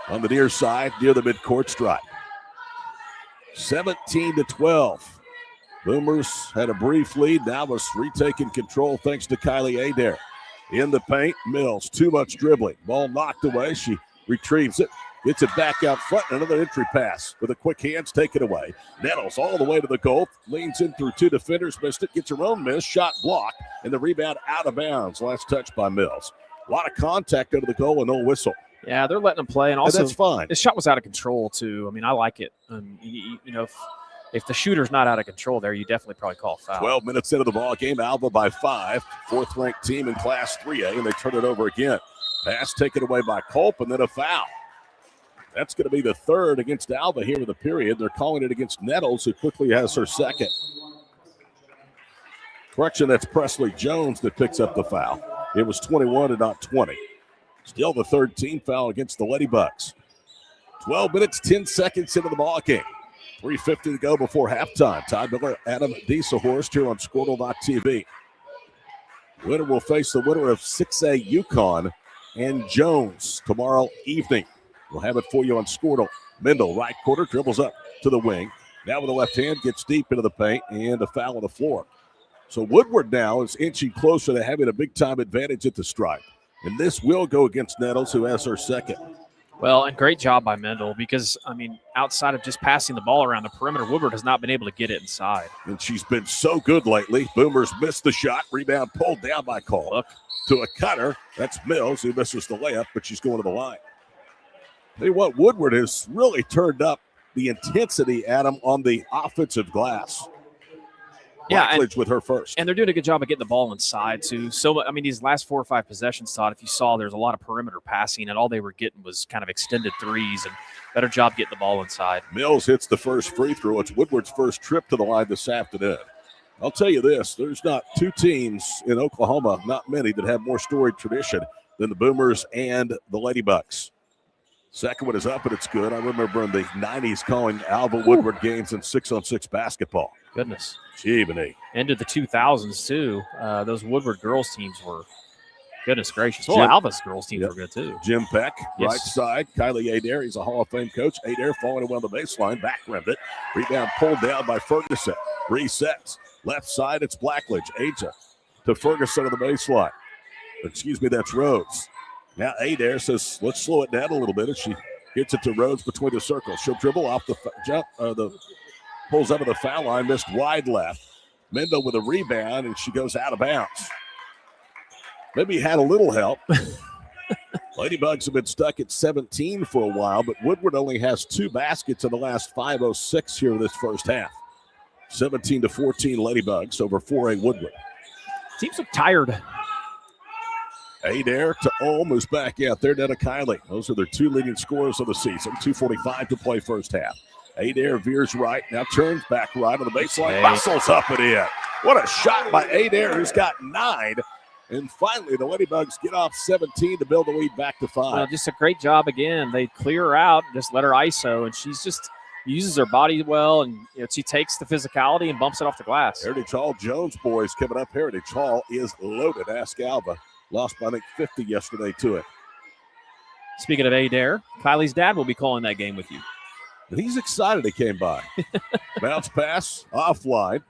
on the near side near the midcourt stripe. 17-12. Boomers had a brief lead. Now was retaking control thanks to Kylie Adair. In the paint, Mills, too much dribbling. Ball knocked away. She retrieves it, gets it back out front. Another entry pass with a quick hands, take it away. Nettles all the way to the goal, leans in through two defenders, missed it, gets her own miss, shot blocked, and the rebound out of bounds. Last touch by Mills. A lot of contact under the goal and no whistle. Yeah, they're letting them play, and also that's fine. This shot was out of control too. I mean, I like it. You know, if the shooter's not out of control there, you definitely probably call a foul. 12 minutes into the ball game, Alva by 5, fourth-ranked team in Class 3A, and they turn it over again. Pass taken away by Culp, and then a foul. That's going to be the third against Alva here in the period. They're calling it against Nettles, who quickly has her second. Correction, that's Presley Jones that picks up the foul. It was 21 and not 20. Still the third team foul against the Ladybugs. 12 minutes, 10 seconds into the ball game. 3:50 to go before halftime. Todd Miller, Adam Dieselhorst here on Squirtle.tv. Winner will face the winner of 6A Yukon and Jones tomorrow evening. We'll have it for you on Squirtle. Mendel, right quarter, dribbles up to the wing. Now with the left hand, gets deep into the paint, and a foul on the floor. So Woodward now is inching closer to having a big-time advantage at the stripe. And this will go against Nettles, who has her second. Well, and great job by Mendel because, I mean, outside of just passing the ball around the perimeter, Woodward has not been able to get it inside. And she's been so good lately. Boomers missed the shot. Rebound pulled down by Cole. To a cutter. That's Mills, who misses the layup, but she's going to the line. Tell you what, Woodward has really turned up the intensity, Adam, on the offensive glass. Yeah, with her first. And they're doing a good job of getting the ball inside, too. So, I mean, these last 4 or 5 possessions, Todd, if you saw, there's a lot of perimeter passing, and all they were getting was kind of extended threes, and better job getting the ball inside. Mills hits the first free throw. It's Woodward's first trip to the line this afternoon. I'll tell you this, there's not two teams in Oklahoma, not many, that have more storied tradition than the Boomers and the Ladybugs. Second one is up, and it's good. I remember in the 90s calling Alva Woodward games in 6-on-6 basketball. Goodness. Gee, into the 2000s, too. Those Woodward girls teams were, goodness gracious. Well, Alva's girls teams were good, too. Jim Peck, Yes. right side. Kylie Adair, he's a Hall of Fame coach. Adair falling away on the baseline, back rimmed it. Rebound pulled down by Ferguson. Resets. Left side, it's Blackledge. Aja to Ferguson on the baseline. Excuse me, that's Rhodes. Now Adair says, let's slow it down a little bit, and she gets it to Rhodes between the circles. She'll dribble off the jump, pulls out of the foul line, missed wide left. Mendel with a rebound, and she goes out of bounds. Maybe had a little help. Ladybugs have been stuck at 17 for a while, but Woodward only has 2 baskets in the last 5:06 here in this first half. 17-14 Ladybugs over 4A Woodward. Teams look tired. Adair to Olm, who's back out there. Now to Kylie. Those are their 2 leading scorers of the season. 2:45 to play first half. Adair veers right, now turns back right on the baseline. Muscles up and in. What a shot by Adair, who's got 9. And finally, the Ladybugs get off 17 to build the lead back to 5. Well, just a great job again. They clear her out, just let her ISO, and she's just uses her body well, and she takes the physicality and bumps it off the glass. Heritage Hall Jones boys coming up. Heritage Hall is loaded. Ask Alva. Lost by, I think, 50 yesterday to it. Speaking of Adair, Kylie's dad will be calling that game with you. And he's excited he came by. Bounce pass, offline.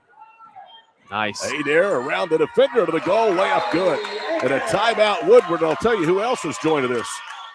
Nice. Adair around the defender to the goal. Layup good. And a timeout Woodward. And I'll tell you who else has joined us.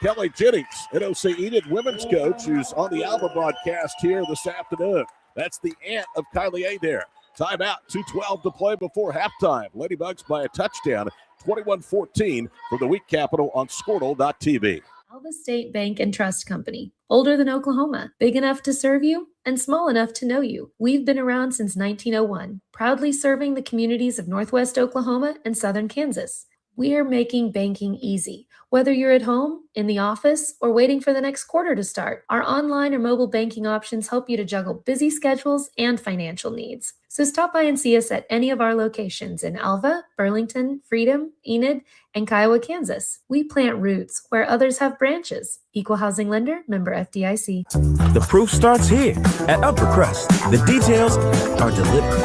Kelly Jennings, NOC Enid women's coach, who's on the Alva broadcast here this afternoon. That's the aunt of Kylie Adair. Timeout, 2:12 to play before halftime. Ladybugs by a touchdown, 21-14 for the week capital on Squirtle.tv. Alva State Bank and Trust Company. Older than Oklahoma. Big enough to serve you and small enough to know you. We've been around since 1901, proudly serving the communities of Northwest Oklahoma and Southern Kansas. We are making banking easy. Whether you're at home, in the office, or waiting for the next quarter to start, our online or mobile banking options help you to juggle busy schedules and financial needs. So stop by and see us at any of our locations in Alva, Burlington, Freedom, Enid, and Kiowa, Kansas. We plant roots where others have branches. Equal Housing Lender, member FDIC. The proof starts here at Upper Crust. The details are deliberate,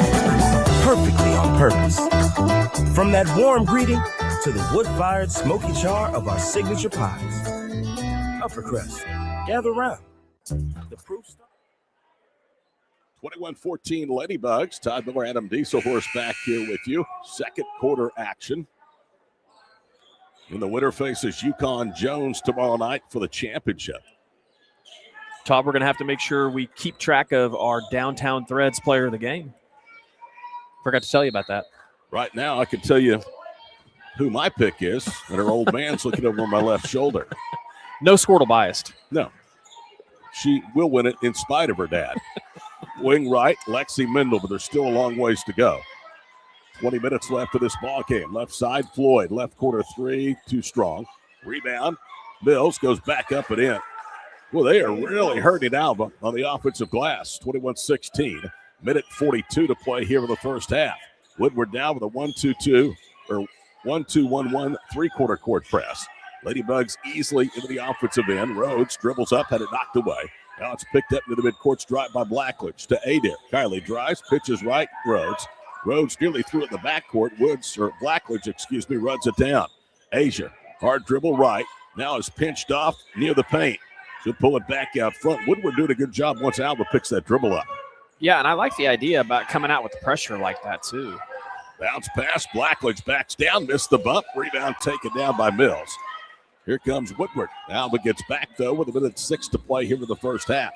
perfectly on purpose. From that warm greeting to the wood-fired smoky char of our signature pies. Upper Crust, gather round. The proof starts. 21-14 Ladybugs. Todd Miller, Adam Dieselhorse back here with you. Second quarter action. And the winner faces Yukon Jones tomorrow night for the championship. Todd, we're going to have to make sure we keep track of our Downtown Threads player of the game. Forgot to tell you about that. Right now, I can tell you who my pick is, and her old man's looking over my left shoulder. No Squirtle biased. No. She will win it in spite of her dad. Wing right, Lexi Mendel, but there's still a long ways to go. 20 minutes left of this ball game. Left side, Floyd. Left quarter three, too strong. Rebound. Mills goes back up and in. Well, they are really hurting Alva on the offensive glass. 21-16. Minute 42 to play here in the first half. Woodward now with a 1-2-2 or 1-2-1-1 three-quarter court press. Ladybugs easily into the offensive end. Rhodes dribbles up, had it knocked away. Now it's picked up into the midcourt stripe by Blackledge to Adair. Kylie drives, pitches right, Rhodes. Rhodes nearly threw it in the backcourt. Blackledge, runs it down. Asia, hard dribble right. Now is pinched off near the paint. Should pull it back out front. Woodward doing a good job once Alva picks that dribble up. Yeah, and I like the idea about coming out with pressure like that, too. Bounce pass, Blackledge backs down, missed the bump. Rebound taken down by Mills. Here comes Woodward. Alva gets back, though, with 1:06 to play here in the first half.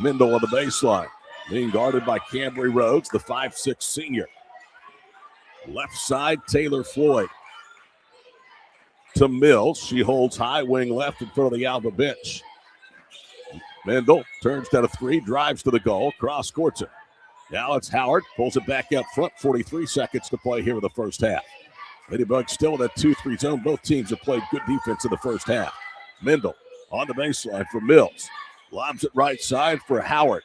Mendel on the baseline. Being guarded by Cambry Rhodes, the 5'6" senior. Left side, Taylor Floyd. To Mills. She holds high wing left in front of the Alva bench. Mendel turns down a three, drives to the goal, cross courts it. Now it's Howard, pulls it back out front, 43 seconds to play here in the first half. Ladybugs still in that 2-3 zone. Both teams have played good defense in the first half. Mendel on the baseline for Mills. Lobs it right side for Howard.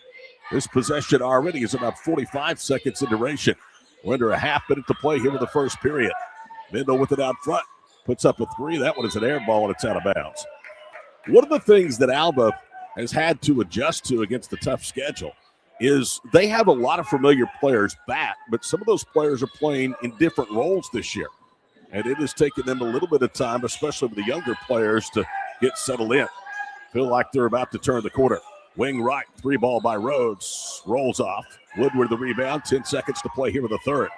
This possession already is about 45 seconds in duration. We're under a half minute to play here in the first period. Mendel with it out front. Puts up a three. That one is an air ball and it's out of bounds. One of the things that Alva has had to adjust to against the tough schedule is they have a lot of familiar players back, but some of those players are playing in different roles this year. And it has taken them a little bit of time, especially with the younger players, to get settled in. Feel like they're about to turn the corner. Wing right, three ball by Rhodes. Rolls off. Woodward the rebound. 10 seconds to play here with the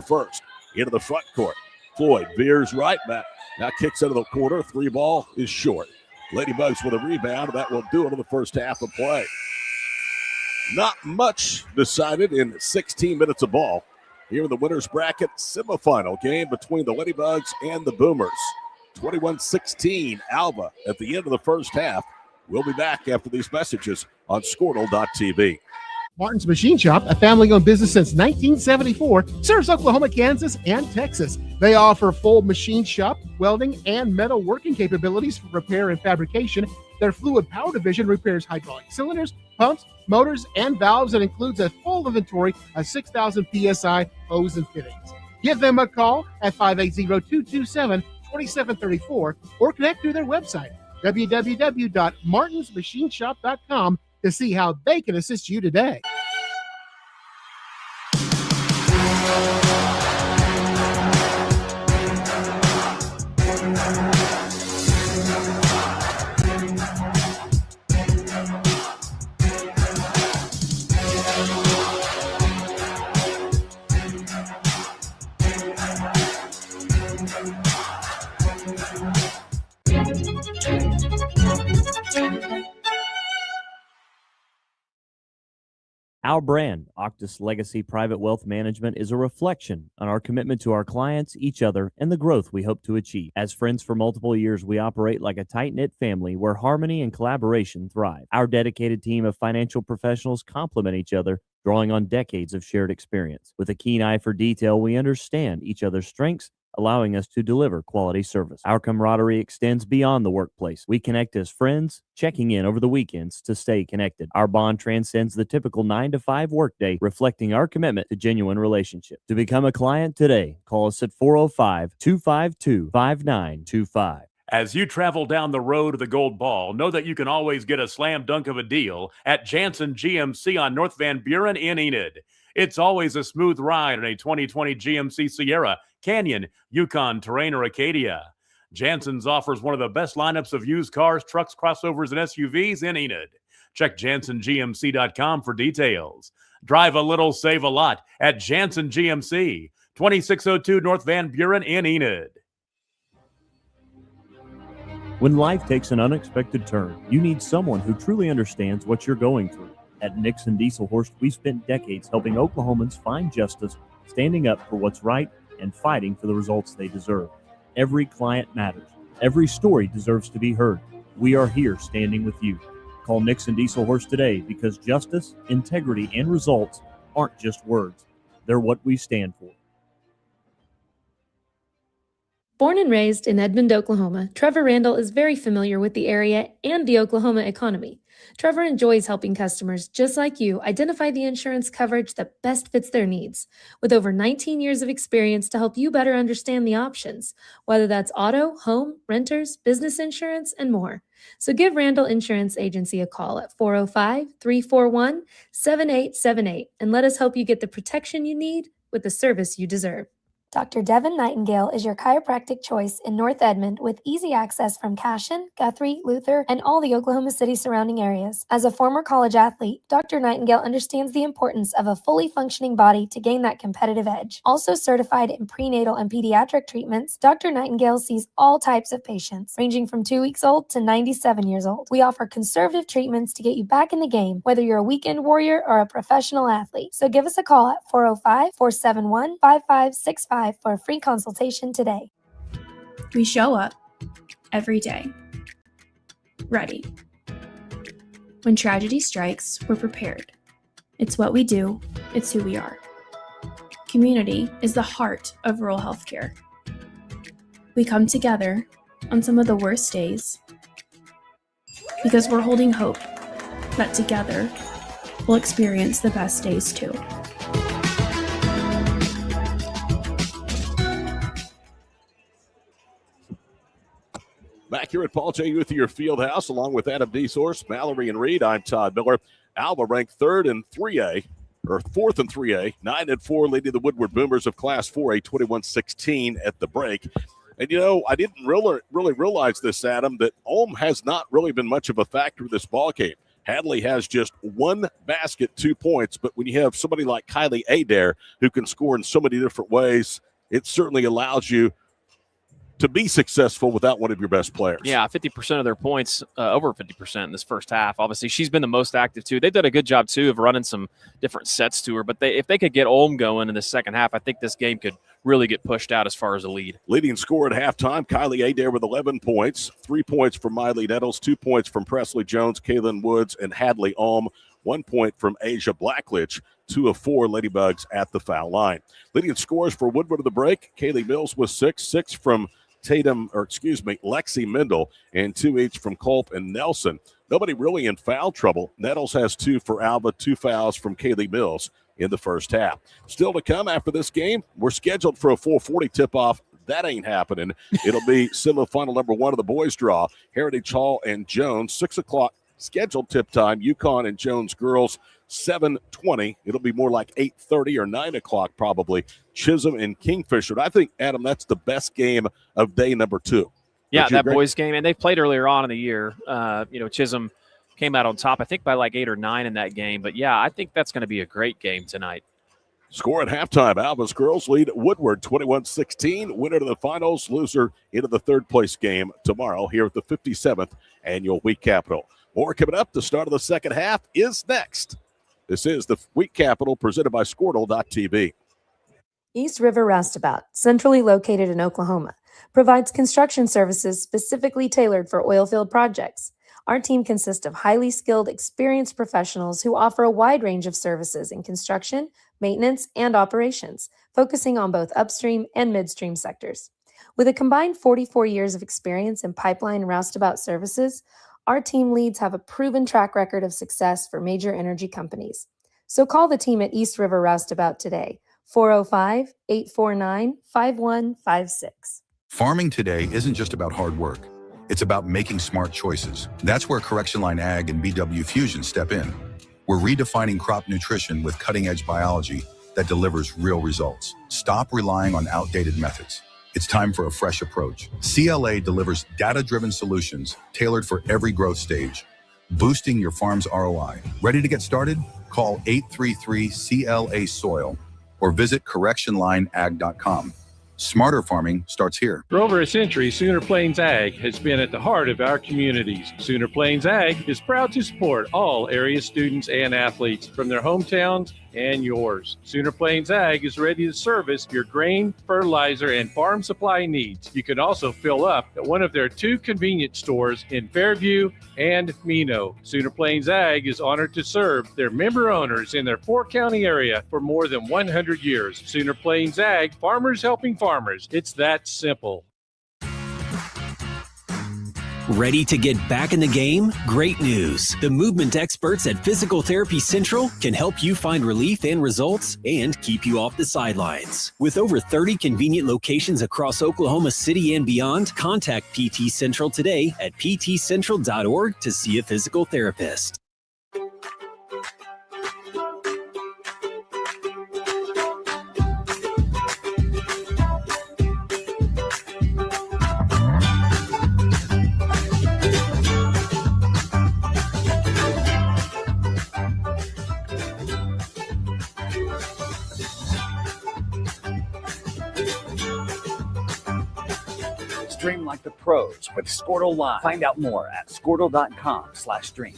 first. Into the front court. Floyd veers right back. Now kicks out of the quarter. Three ball is short. Ladybugs with a rebound. That will do it in the first half of play. Not much decided in 16 minutes of ball. Here in the winner's bracket semifinal game between the Ladybugs and the Boomers. 21-16 Alva at the end of the first half. We'll be back after these messages on Squirtle.tv. Martin's Machine Shop, a family-owned business since 1974, serves Oklahoma, Kansas, and Texas. They offer full machine shop, welding, and metal working capabilities for repair and fabrication. Their fluid power division repairs hydraulic cylinders, pumps, motors, and valves, and includes a full inventory of 6,000 PSI hose and fittings. Give them a call at 580-227-2734 or connect through their website, www.martinsmachineshop.com, to see how they can assist you today. Our brand, Octus Legacy Private Wealth Management, is a reflection on our commitment to our clients, each other, and the growth we hope to achieve. As friends for multiple years, we operate like a tight-knit family where harmony and collaboration thrive. Our dedicated team of financial professionals complement each other, drawing on decades of shared experience. With a keen eye for detail, we understand each other's strengths, allowing us to deliver quality service. Our camaraderie extends beyond the workplace. We connect as friends, checking in over the weekends to stay connected. Our bond transcends the typical 9-to-5 workday, reflecting our commitment to genuine relationships. To become a client today, call us at 405-252-5925. As you travel down the road to the Gold Ball, know that you can always get a slam dunk of a deal at Jansen GMC on North Van Buren in Enid. It's always a smooth ride in a 2020 GMC Sierra, Canyon, Yukon, Terrain, or Acadia. Jansen's offers one of the best lineups of used cars, trucks, crossovers, and SUVs in Enid. Check JansenGMC.com for details. Drive a little, save a lot at Jansen GMC, 2602 North Van Buren in Enid. When life takes an unexpected turn, you need someone who truly understands what you're going through. At Nixon Dieselhorst, we've spent decades helping Oklahomans find justice, standing up for what's right, and fighting for the results they deserve. Every client matters. Every story deserves to be heard. We are here standing with you. Call Nixon Dieselhorst today because justice, integrity, and results aren't just words. They're what we stand for. Born and raised in Edmond, Oklahoma, Trevor Randall is very familiar with the area and the Oklahoma economy. Trevor enjoys helping customers just like you identify the insurance coverage that best fits their needs, with over 19 years of experience to help you better understand the options, whether that's auto, home, renters, business insurance, and more. So give Randall Insurance Agency a call at 405-341-7878 and let us help you get the protection you need with the service you deserve. Dr. Devin Nightingale is your chiropractic choice in North Edmond with easy access from Cashion, Guthrie, Luther, and all the Oklahoma City surrounding areas. As a former college athlete, Dr. Nightingale understands the importance of a fully functioning body to gain that competitive edge. Also certified in prenatal and pediatric treatments, Dr. Nightingale sees all types of patients, ranging from 2 weeks old to 97 years old. We offer conservative treatments to get you back in the game, whether you're a weekend warrior or a professional athlete. So give us a call at 405-471-5565 for a free consultation today. We show up every day, ready. When tragedy strikes, we're prepared. It's what we do, it's who we are. Community is the heart of rural healthcare. We come together on some of the worst days because we're holding hope that together we'll experience the best days too. Back here at Paul J. Uthier Fieldhouse, along with Adam Dieshorst, Mallory, and Reed, I'm Todd Miller. Alva ranked fourth in 3A, 9-4, leading the Woodward Boomers of Class 4A, 21-16 at the break. And, you know, I didn't really realize this, Adam, that Ulm has not really been much of a factor in this ballgame. Hadley has just one basket, 2 points, but when you have somebody like Kylie Adair who can score in so many different ways, it certainly allows you to be successful without one of your best players. Yeah, 50% of their points, over 50% in this first half. Obviously, she's been the most active, too. They've done a good job, too, of running some different sets to her. But if they could get Ulm going in the second half, I think this game could really get pushed out as far as a lead. Leading scorer at halftime, Kylie Adair with 11 points, 3 points from Miley Nettles, 2 points from Presley Jones, Kaylin Woods, and Hadley Ulm. 1 point from Asia Blackledge, 2 of 4 Ladybugs at the foul line. Leading scorers for Woodward of the break, Kaylee Mills with 6 from Lexi Mendel, and 2 each from Culp and Nelson. Nobody really in foul trouble. Nettles has 2 for Alva, 2 fouls from Kaylee Mills in the first half. Still to come after this game, we're scheduled for a 4:40 tip-off. That ain't happening. It'll be semifinal number 1 of the boys draw, Heritage Hall and Jones, 6 o'clock scheduled tip time, Yukon and Jones girls, 7:20. It'll be more like 8:30 or 9 o'clock probably, Chisholm and Kingfisher. I think, Adam, that's the best game of day number 2. Yeah, that boys game, and they played earlier on in the year. Chisholm came out on top, I think, by like 8 or 9 in that game. But, yeah, I think that's going to be a great game tonight. Score at halftime, Alva's girls lead Woodward 21-16. Winner to the finals, loser into the third-place game tomorrow here at the 57th Annual Wheat Capital. More coming up. The start of the second half is next. This is the Wheat Capital presented by Squirtle.tv. East River Roustabout, centrally located in Oklahoma, provides construction services specifically tailored for oilfield projects. Our team consists of highly skilled, experienced professionals who offer a wide range of services in construction, maintenance, and operations, focusing on both upstream and midstream sectors. With a combined 44 years of experience in pipeline and roustabout services, our team leads have a proven track record of success for major energy companies. So call the team at East River Roustabout today, 405-849-5156. Farming today isn't just about hard work. It's about making smart choices. That's where Correction Line Ag and BW Fusion step in. We're redefining crop nutrition with cutting-edge biology that delivers real results. Stop relying on outdated methods. It's time for a fresh approach. CLA delivers data-driven solutions tailored for every growth stage, boosting your farm's ROI. Ready to get started? Call 833-CLA-SOIL or visit correctionlineag.com. Smarter farming starts here. For over a century, Sooner Plains Ag has been at the heart of our communities. Sooner Plains Ag is proud to support all area students and athletes from their hometowns and yours. Sooner Plains Ag is ready to service your grain, fertilizer, and farm supply needs. You can also fill up at one of their 2 convenience stores in Fairview and Mino. Sooner Plains Ag is honored to serve their member owners in their 4-county area for more than 100 years. Sooner Plains Ag, farmers helping farmers. It's that simple. Ready to get back in the game? Great news! The movement experts at Physical Therapy Central can help you find relief and results and keep you off the sidelines. With over 30 convenient locations across Oklahoma City and beyond, contact PT Central today at ptcentral.org to see a physical therapist. Stream like the pros with Squirtle Live. Find out more at squirtle.com/stream.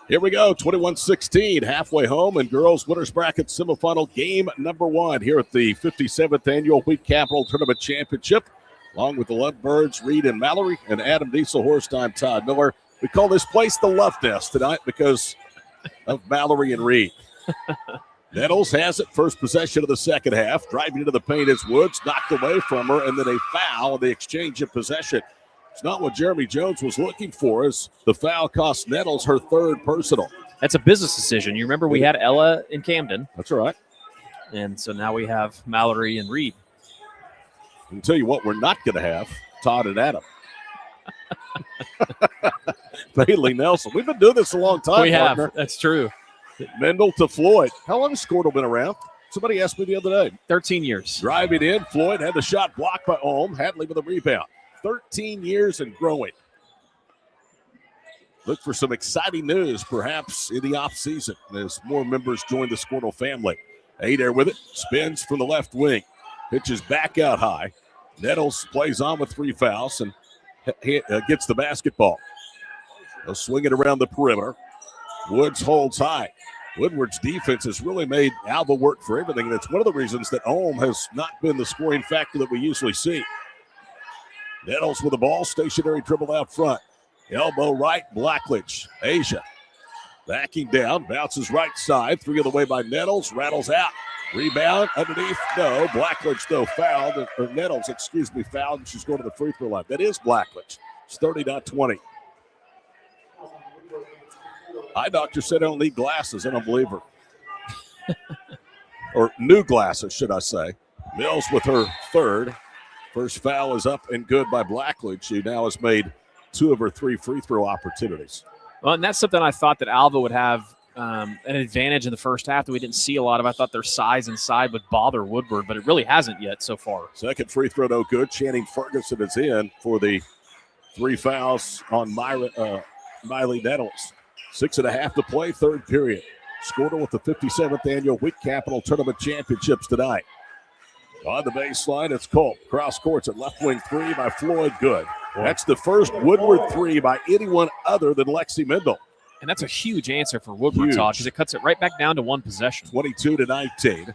Here we go, 21-16, halfway home in girls winners bracket semifinal game number 1 here at the 57th annual Wheat Capital Tournament Championship, along with the Lovebirds, Reed and Mallory, and Adam Diesel, Horstein, Todd Miller. We call this place the Love Nest tonight because of Mallory and Reed. Nettles has it, first possession of the second half. Driving into the paint is Woods, knocked away from her, and then a foul in the exchange of possession. It's not what Jeremy Jones was looking for, as the foul cost Nettles her 3rd personal. That's a business decision. You remember we had Ella in Camden. That's right. And so now we have Mallory and Reed. I can tell you what we're not going to have, Todd and Adam. Bailey Nelson. We've been doing this a long time, We partner. have. That's true. Mendel to Floyd. How long has Squirtle been around? Somebody asked me the other day. 13 years. Driving in, Floyd had the shot blocked by Ohm. Hadley with a rebound. 13 years and growing. Look for some exciting news, perhaps, in the offseason as more members join the Squirtle family. Adair with it. Spins from the left wing. Pitches back out high. Nettles plays on with 3 fouls and gets the basketball. They'll swing it around the perimeter. Woods holds high. Woodward's defense has really made Alva work for everything. That's one of the reasons that Ohm has not been the scoring factor that we usually see. Nettles with the ball, stationary dribble out front. Elbow right, Blackledge. Asia backing down, bounces right side. 3 of the way by Nettles, rattles out. Rebound underneath, no. Blackledge, though, fouled. Or Nettles, fouled, and she's going to the free throw line. That is Blackledge. It's 30-20. Eye doctor said I don't need glasses. I don't believe her. Or new glasses, should I say. Mills with her 3rd. First foul is up and good by Blackledge. She now has made 2 of her 3 free throw opportunities. Well, and that's something I thought that Alva would have an advantage in the first half that we didn't see a lot of. I thought their size inside would bother Woodward, but it really hasn't yet so far. Second free throw, no good. Channing Ferguson is in for the 3 fouls on Miley Nettles. 6.5 to play, 3rd period. Squirtle with the 57th annual Wheat Capital Tournament Championships tonight. On the baseline, it's Culp. Cross courts at left wing 3 by Floyd. Good. That's the first Woodward 3 by anyone other than Lexi Mendel. And that's a huge answer for Woodward, Todd, because it cuts it right back down to 1 possession. 22-19.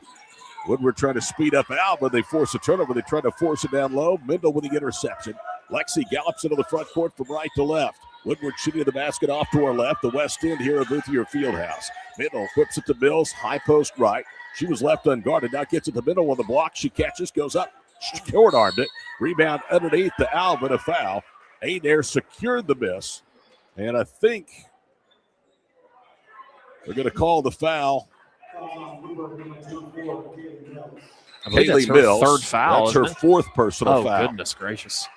Woodward trying to speed up Alva. They force a turnover. They try to force it down low. Mendel with the interception. Lexi gallops into the front court from right to left. Woodward shooting the basket off to her left, the west end here of Luthier Fieldhouse. Middle whips it to Mills, high post right. She was left unguarded. Now gets it to middle on the block. She catches, goes up, short-armed it. Rebound underneath to Alva, a foul. Adair secured the miss. And I think they're going to call the foul. I believe that's her Mills. third foul. That's her fourth personal foul. Oh, goodness gracious.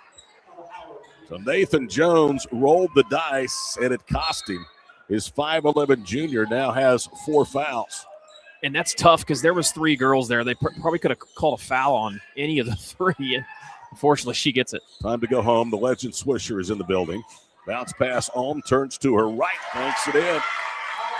So Nathan Jones rolled the dice, and it cost him. His 5'11 junior now has 4 fouls. And that's tough because there was 3 girls there. They probably could have called a foul on any of the 3. And unfortunately, she gets it. Time to go home. The legend Swisher is in the building. Bounce pass on, turns to her right, banks it in.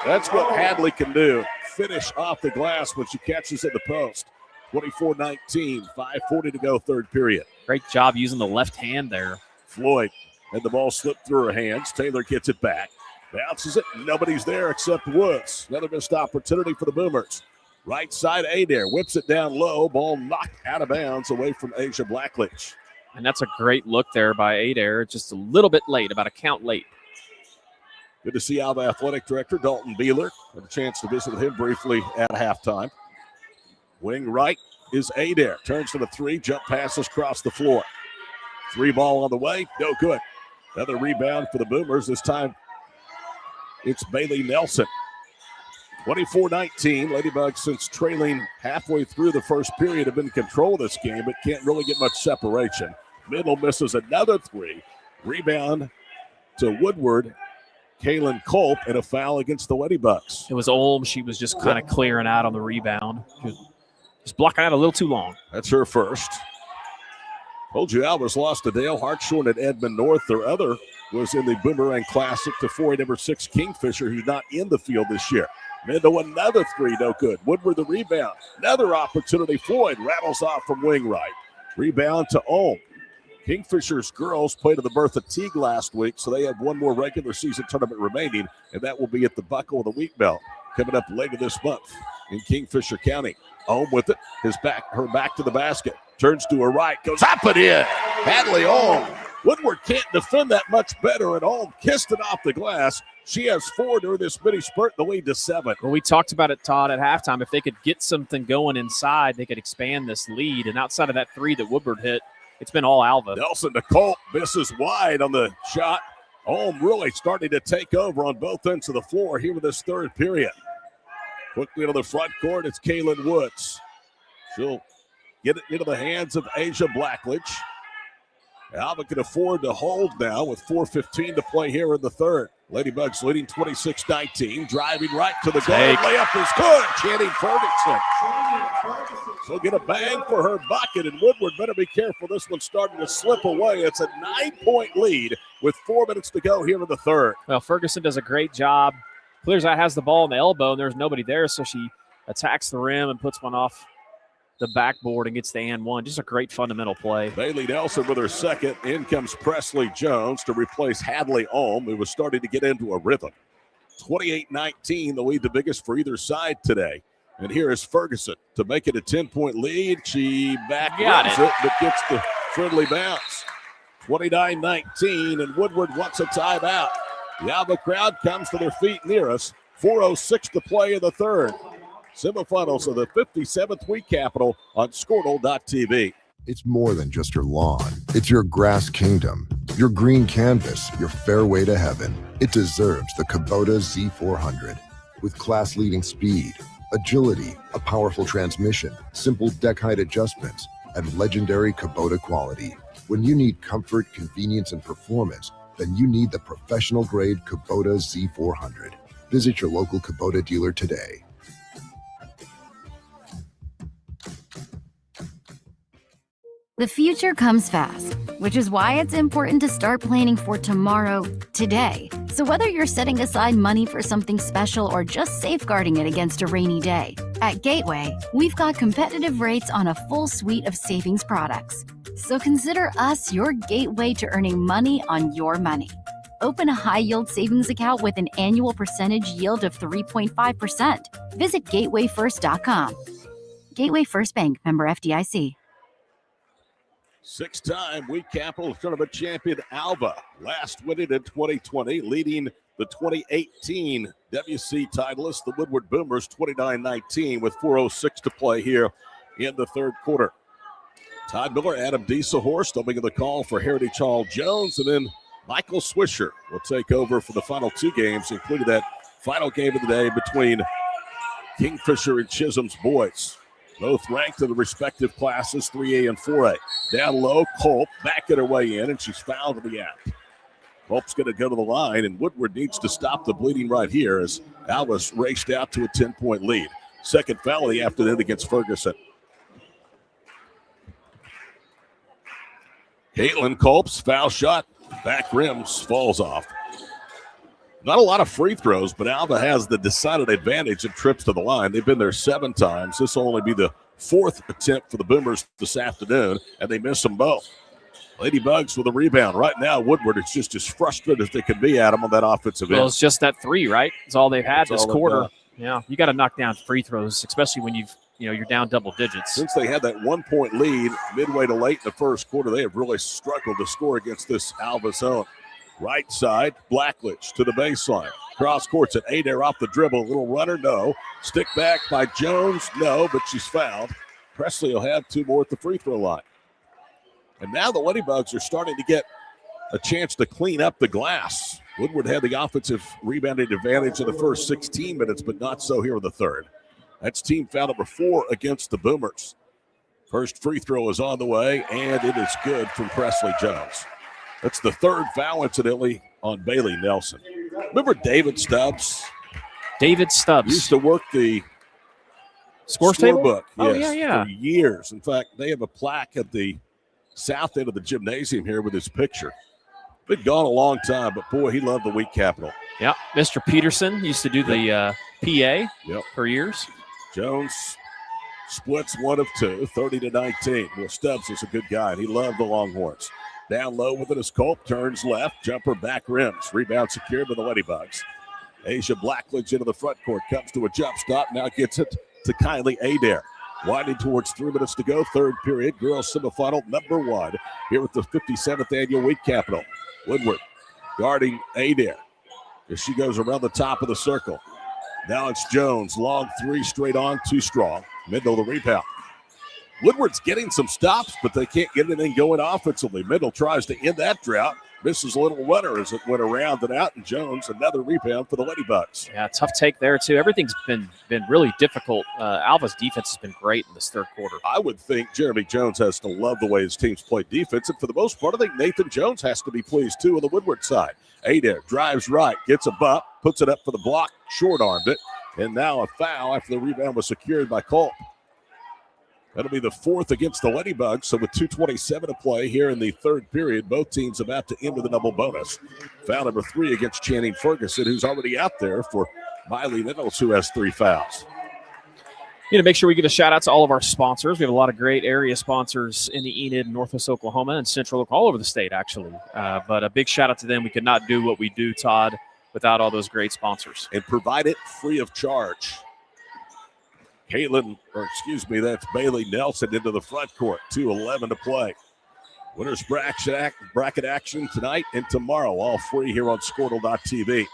That's what Hadley can do. Finish off the glass when she catches at the post. 24-19, 5:40 to go, third period. Great job using the left hand there. Floyd had the ball slip through her hands. Taylor gets it back. Bounces it. Nobody's there except Woods. Another missed opportunity for the Boomers. Right side, Adair whips it down low. Ball knocked out of bounds away from Asia Blackledge. And that's a great look there by Adair. Just a little bit late, about a count late. Good to see Alva Athletic Director Dalton Beeler. Had a chance to visit with him briefly at halftime. Wing right is Adair. Turns to the 3. Jump passes across the floor. 3 ball on the way. No good. Another rebound for the Boomers. This time it's Bailey Nelson. 24-19. Ladybugs, since trailing halfway through the first period, have been in control of this game, but can't really get much separation. Middle misses another 3. Rebound to Woodward. Kaylin Culp, and a foul against the Ladybugs. It was Olm. She was just kind of clearing out on the rebound. She was just blocking out a little too long. That's her first. Told you Alva's lost to Dale Hartshorn at Edmond North. Their other was in the Boomerang Classic to 4A number 6 Kingfisher, who's not in the field this year. Middle, another 3, no good. Woodward the rebound. Another opportunity. Floyd rattles off from wing right. Rebound to Olm. Kingfisher's girls played at the Bertha Teague last week, so they have one more regular season tournament remaining, and that will be at the Buckle of the Wheat Belt coming up later this month in Kingfisher County. Olm with it, her back to the basket, turns to her right, goes up and in. Hadley Olm. Woodward can't defend that much better, and Olm kissed it off the glass. She has 4 during this mini spurt, the lead to 7. Well, we talked about it, Todd, at halftime. If they could get something going inside, they could expand this lead, and outside of that 3 that Woodward hit, it's been all Alva. Nelson to Colt, misses wide on the shot. Olm really starting to take over on both ends of the floor here with this third period. Quickly to the front court, it's Kaylin Woods. She'll get it into the hands of Asia Blackledge. Alva can afford to hold now with 4:15 to play here in the third. Ladybugs leading 26-19, driving right to the goal. Layup is good. Channing Ferguson. She'll get a bang for her bucket, and Woodward better be careful. This one's starting to slip away. It's a 9-point lead with 4 minutes to go here in the third. Well, Ferguson does a great job. Clears out, has the ball in the elbow, and there's nobody there, so she attacks the rim and puts one off the backboard and gets the and one. Just a great fundamental play. Bailey Nelson with her second. In comes Presley Jones to replace Hadley Olm, who was starting to get into a rhythm. 28-19, the lead the biggest for either side today. And here is Ferguson to make it a 10-point lead. She back it, but gets the friendly bounce. 29-19, and Woodward wants a timeout. The Alva crowd comes to their feet near us. 4:06 to play in the third. Semifinals of the 57th Week Capital on Squirtle.tv. It's more than just your lawn. It's your grass kingdom, your green canvas, your fairway to heaven. It deserves the Kubota Z400. With class-leading speed, agility, a powerful transmission, simple deck height adjustments, and legendary Kubota quality. When you need comfort, convenience, and performance, then you need the professional-grade Kubota Z400. Visit your local Kubota dealer today. The future comes fast, which is why it's important to start planning for tomorrow, today. So whether you're setting aside money for something special or just safeguarding it against a rainy day, at Gateway, we've got competitive rates on a full suite of savings products. So consider us your gateway to earning money on your money. Open a high-yield savings account with an annual percentage yield of 3.5%. Visit gatewayfirst.com. Gateway First Bank, member FDIC. Six-time Week Capital Tournament champion Alva, last winning in 2020, leading the 2018 WC titleist, the Woodward Boomers, 29-19 with 4:06 to play here in the third quarter. Todd Miller, Adam Dieselhorst making the call for Heritage Hall Jones, and then Michael Swisher will take over for the final two games, including that final game of the day between Kingfisher and Chisholm's boys. Both ranked in the respective classes, 3A and 4A. Down low, Culp backing her way in, and she's fouled in the act. Culp's going to go to the line, and Woodward needs to stop the bleeding right here as Alva's raced out to a 10-point lead. Second foul of the afternoon against Ferguson. Caitlin Culp's foul shot, back rims, falls off. Not a lot of free throws, but Alva has the decided advantage of trips to the line. They've been there 7 times. This will only be the 4th attempt for the Boomers this afternoon, and they miss them both. Ladybugs with a rebound. Right now, Woodward is just as frustrated as they can be at them on that offensive end. Well, it's just that 3, right? It's all they've had this quarter. Yeah, you got to knock down free throws, especially when you're down double digits. Since they had that 1-point lead midway to late in the first quarter, they have really struggled to score against this Alva zone. Right side, Blackledge to the baseline. Cross courts at Adair off the dribble. Little runner, no. Stick back by Jones, no, but she's fouled. Presley will have 2 more at the free throw line. And now the Ladybugs are starting to get a chance to clean up the glass. Woodward had the offensive rebounding advantage in the first 16 minutes, but not so here in the third. That's team foul number 4 against the Boomers. First free throw is on the way, and it is good from Presley Jones. That's the 3rd foul, incidentally, on Bailey Nelson. Remember David Stubbs? David Stubbs. Used to work the scores table book. Oh, yes, yeah. For years. In fact, they have a plaque at the south end of the gymnasium here with his picture. Been gone a long time, but boy, he loved the Week Capital. Yeah, Mr. Peterson used to do the PA for years. Jones splits 1 of 2, 30-19. Well, Stubbs is a good guy, and he loved the Longhorns. Down low with it as Culp turns left, jumper back rims. Rebound secured by the Ladybugs. Asia Blackledge into the front court, comes to a jump stop, now gets it to Kylie Adair. Winding towards 3 minutes to go, third period. Girls semifinal number 1 here at the 57th annual Week Capital. Woodward guarding Adair as she goes around the top of the circle. Now it's Jones, long 3 straight on, too strong. Middle of the rebound. Woodward's getting some stops, but they can't get anything going offensively. Middle tries to end that drought. Misses a little runner as it went around and out, and Jones, another rebound for the Ladybugs. Yeah, tough take there, too. Everything's been really difficult. Alva's defense has been great in this third quarter. I would think Jeremy Jones has to love the way his teams play defense, and for the most part, I think Nathan Jones has to be pleased, too, on the Woodward side. Adair drives right, gets a bump, puts it up for the block, short-armed it, and now a foul after the rebound was secured by Culp. That'll be the 4th against the Ladybugs. So with 2:27 to play here in the third period, both teams about to enter the double bonus. Foul number 3 against Channing Ferguson, who's already out there for Miley Nichols, who has 3 fouls. Make sure we give a shout out to all of our sponsors. We have a lot of great area sponsors in the Enid, Northwest Oklahoma, and Central, all over the state, actually. But a big shout out to them. We could not do what we do, Todd, without all those great sponsors. And provide it free of charge. That's Bailey Nelson into the front court. 2:11 to play. Winners bracket action tonight and tomorrow, all free here on Squirtle.tv.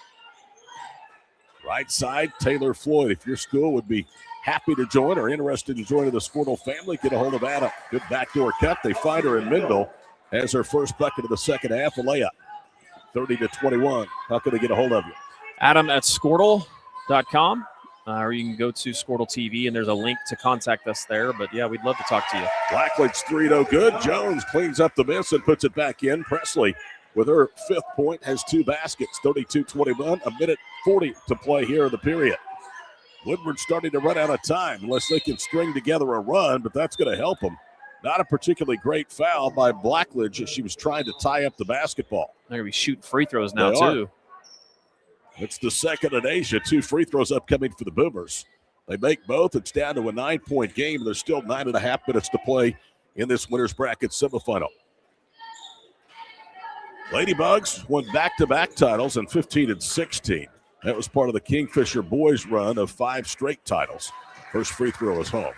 Right side, Taylor Floyd. If your school would be happy to join or interested in joining the Squirtle family, get a hold of Adam. Good backdoor cut. They find her in Mendel as her first bucket of the second half, a layup. 30-21. How can they get a hold of you? Adam at Squirtle.com. Or you can go to Squirtle TV, and there's a link to contact us there. But, yeah, we'd love to talk to you. Blackledge 3 no good. Jones cleans up the miss and puts it back in. Presley, with her 5th point, has 2 baskets. 32-21, a minute 40 to play here in the period. Woodward starting to run out of time unless they can string together a run, but that's going to help them. Not a particularly great foul by Blackledge as she was trying to tie up the basketball. They're going to be shooting free throws now, too. It's the second in Asia. 2 free throws upcoming for the Boomers. They make both. It's down to a 9-point game. There's still 9.5 minutes to play in this winner's bracket semifinal. Ladybugs won back-to-back titles in 15 and 16. That was part of the Kingfisher boys run of 5 straight titles. First free throw is home.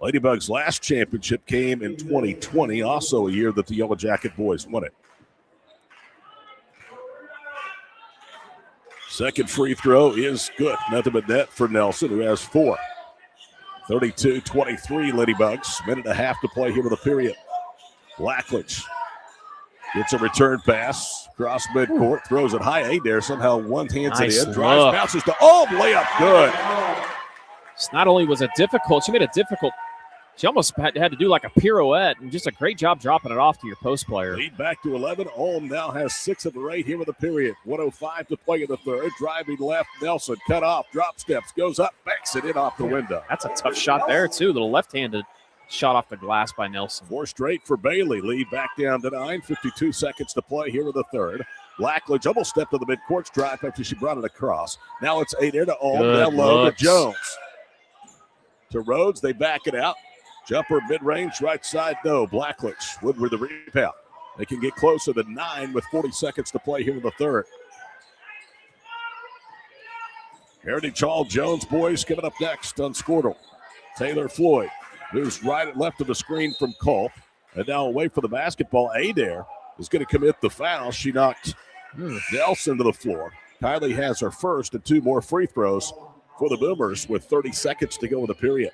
Ladybugs' last championship came in 2020, also a year that the Yellow Jacket boys won it. Second free throw is good. Nothing but net for Nelson, who has 4. 32-23 Ladybugs. Minute and a half to play here with the period. Blackledge gets a return pass. Cross midcourt. Throws it high. Adair somehow one-hands it in. Drives, bounces to layup. Good. Not only was it difficult, she almost had to do like a pirouette, and just a great job dropping it off to your post player. Lead back to 11. Ulm now has 6 of the 8 here with the period. 1:05 to play in the third. Driving left, Nelson cut off, drop steps, goes up, banks it in off the window. That's a tough shot there, too. Little left-handed shot off the glass by Nelson. 4 straight for Bailey. Lead back down to 9. 52 seconds to play here with the third. Blackledge almost stepped to the midcourt stripe after she brought it across. Now it's Adair to Ulm. Down low to Jones. To Rhodes, they back it out. Jumper mid-range, right side, no. Blackledge, Woodward the rebound. They can get closer than 9 with 40 seconds to play here in the third. Heritage Hall Jones boys coming up next on Squirtle. Taylor Floyd moves right and left of the screen from Culp. And now away for the basketball. Adair is going to commit the foul. She knocked Nelson to the floor. Kylie has her first and 2 more free throws for the Boomers with 30 seconds to go in the period.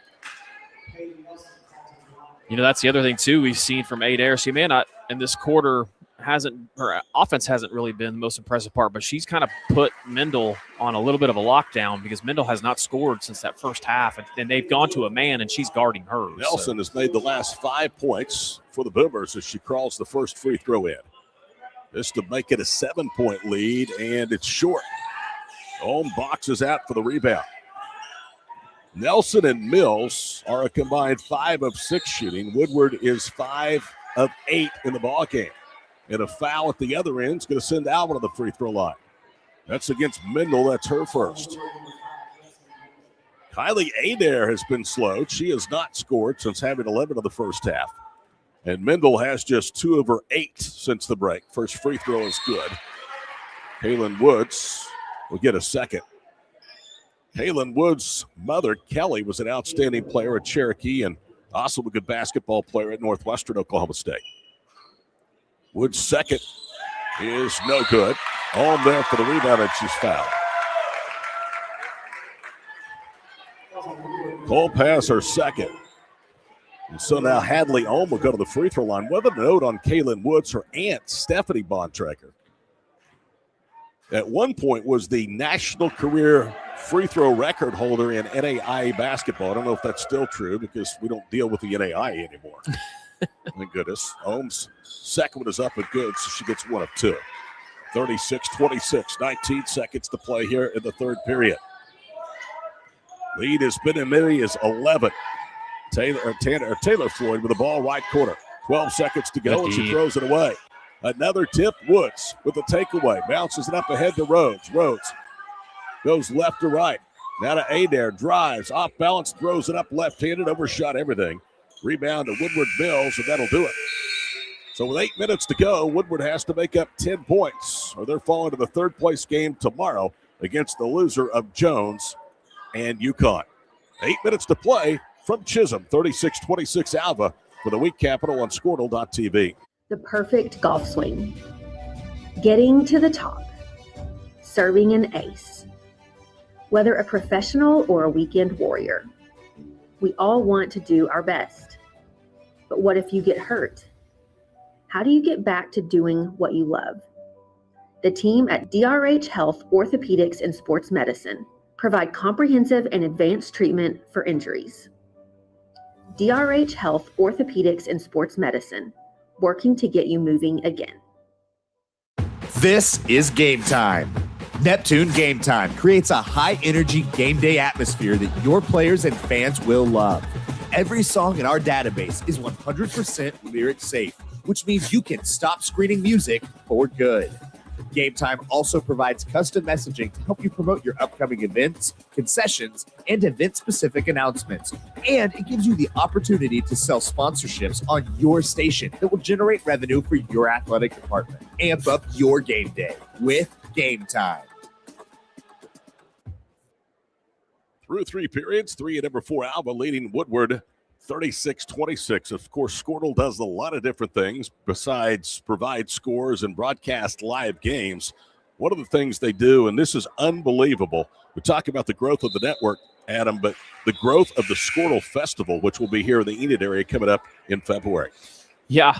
That's the other thing, too, we've seen from Adair. She may not, in this quarter, her offense hasn't really been the most impressive part, but she's kind of put Mendel on a little bit of a lockdown because Mendel has not scored since that first half, and they've gone to a man, and she's guarding her. Nelson has made the last 5 points for the Boomers as she crawls the first free throw in. This to make it a 7-point lead, and it's short. Ulm boxes out for the rebound. Nelson and Mills are a combined 5 of 6 shooting. Woodward is 5 of 8 in the ball game. And a foul at the other end is going to send Alva to the free throw line. That's against Mendel. That's her first. Kylie Adair has been slowed. She has not scored since having 11 of the first half. And Mendel has just 2 of her 8 since the break. First free throw is good. Kaylin Woods will get a second. Kaylin Woods' mother, Kelly, was an outstanding player at Cherokee and also a good basketball player at Northwestern Oklahoma State. Woods' second is no good. Ulm there for the rebound, and she's fouled. Culp has her second. And so now Hadley Ulm will go to the free throw line. With a note on Kaylin Woods, her aunt, Stephanie Bontrager, at one point was the national career free throw record holder in NAIA basketball. I don't know if that's still true because we don't deal with the NAIA anymore. Thank goodness. Ulm's second one is up and good, so she gets 1 of 2. 36-26, 19 seconds to play here in the third period. Lead has been in many is 11. Taylor Floyd with the ball right corner. 12 seconds to go, and she throws it away. Another tip, Woods with the takeaway. Bounces it up ahead to Rhodes. Rhodes goes left to right. Now to Adair, drives, off balance, throws it up left-handed, overshot everything. Rebound to Woodward Mills, and that'll do it. So with 8 minutes to go, Woodward has to make up 10 points, or they're falling to the third-place game tomorrow against the loser of Jones and UConn. 8 minutes to play from Chisholm, 36-26 Alva for the Week Capital on Squirtle.tv. The perfect golf swing. Getting to the top. Serving an ace. Whether a professional or a weekend warrior, we all want to do our best. But what if you get hurt? How do you get back to doing what you love? The team at DRH Health Orthopedics and Sports Medicine provide comprehensive and advanced treatment for injuries. DRH Health Orthopedics and Sports Medicine, working to get you moving again. This is Game Time. Neptune Game Time creates a high-energy game day atmosphere that your players and fans will love. Every song in our database is 100% lyric safe, which means you can stop screening music for good. Game Time also provides custom messaging to help you promote your upcoming events, concessions, and event-specific announcements. And it gives you the opportunity to sell sponsorships on your station that will generate revenue for your athletic department. Amp up your game day with Game Time. Through 3 periods, 3 and number 4 Alva leading Woodward 36-26. Of course, Squirtle does a lot of different things besides provide scores and broadcast live games. One of the things they do, and this is unbelievable, we talk about the growth of the network, Adam, but the growth of the Squirtle Festival, which will be here in the Enid area coming up in February. Yeah,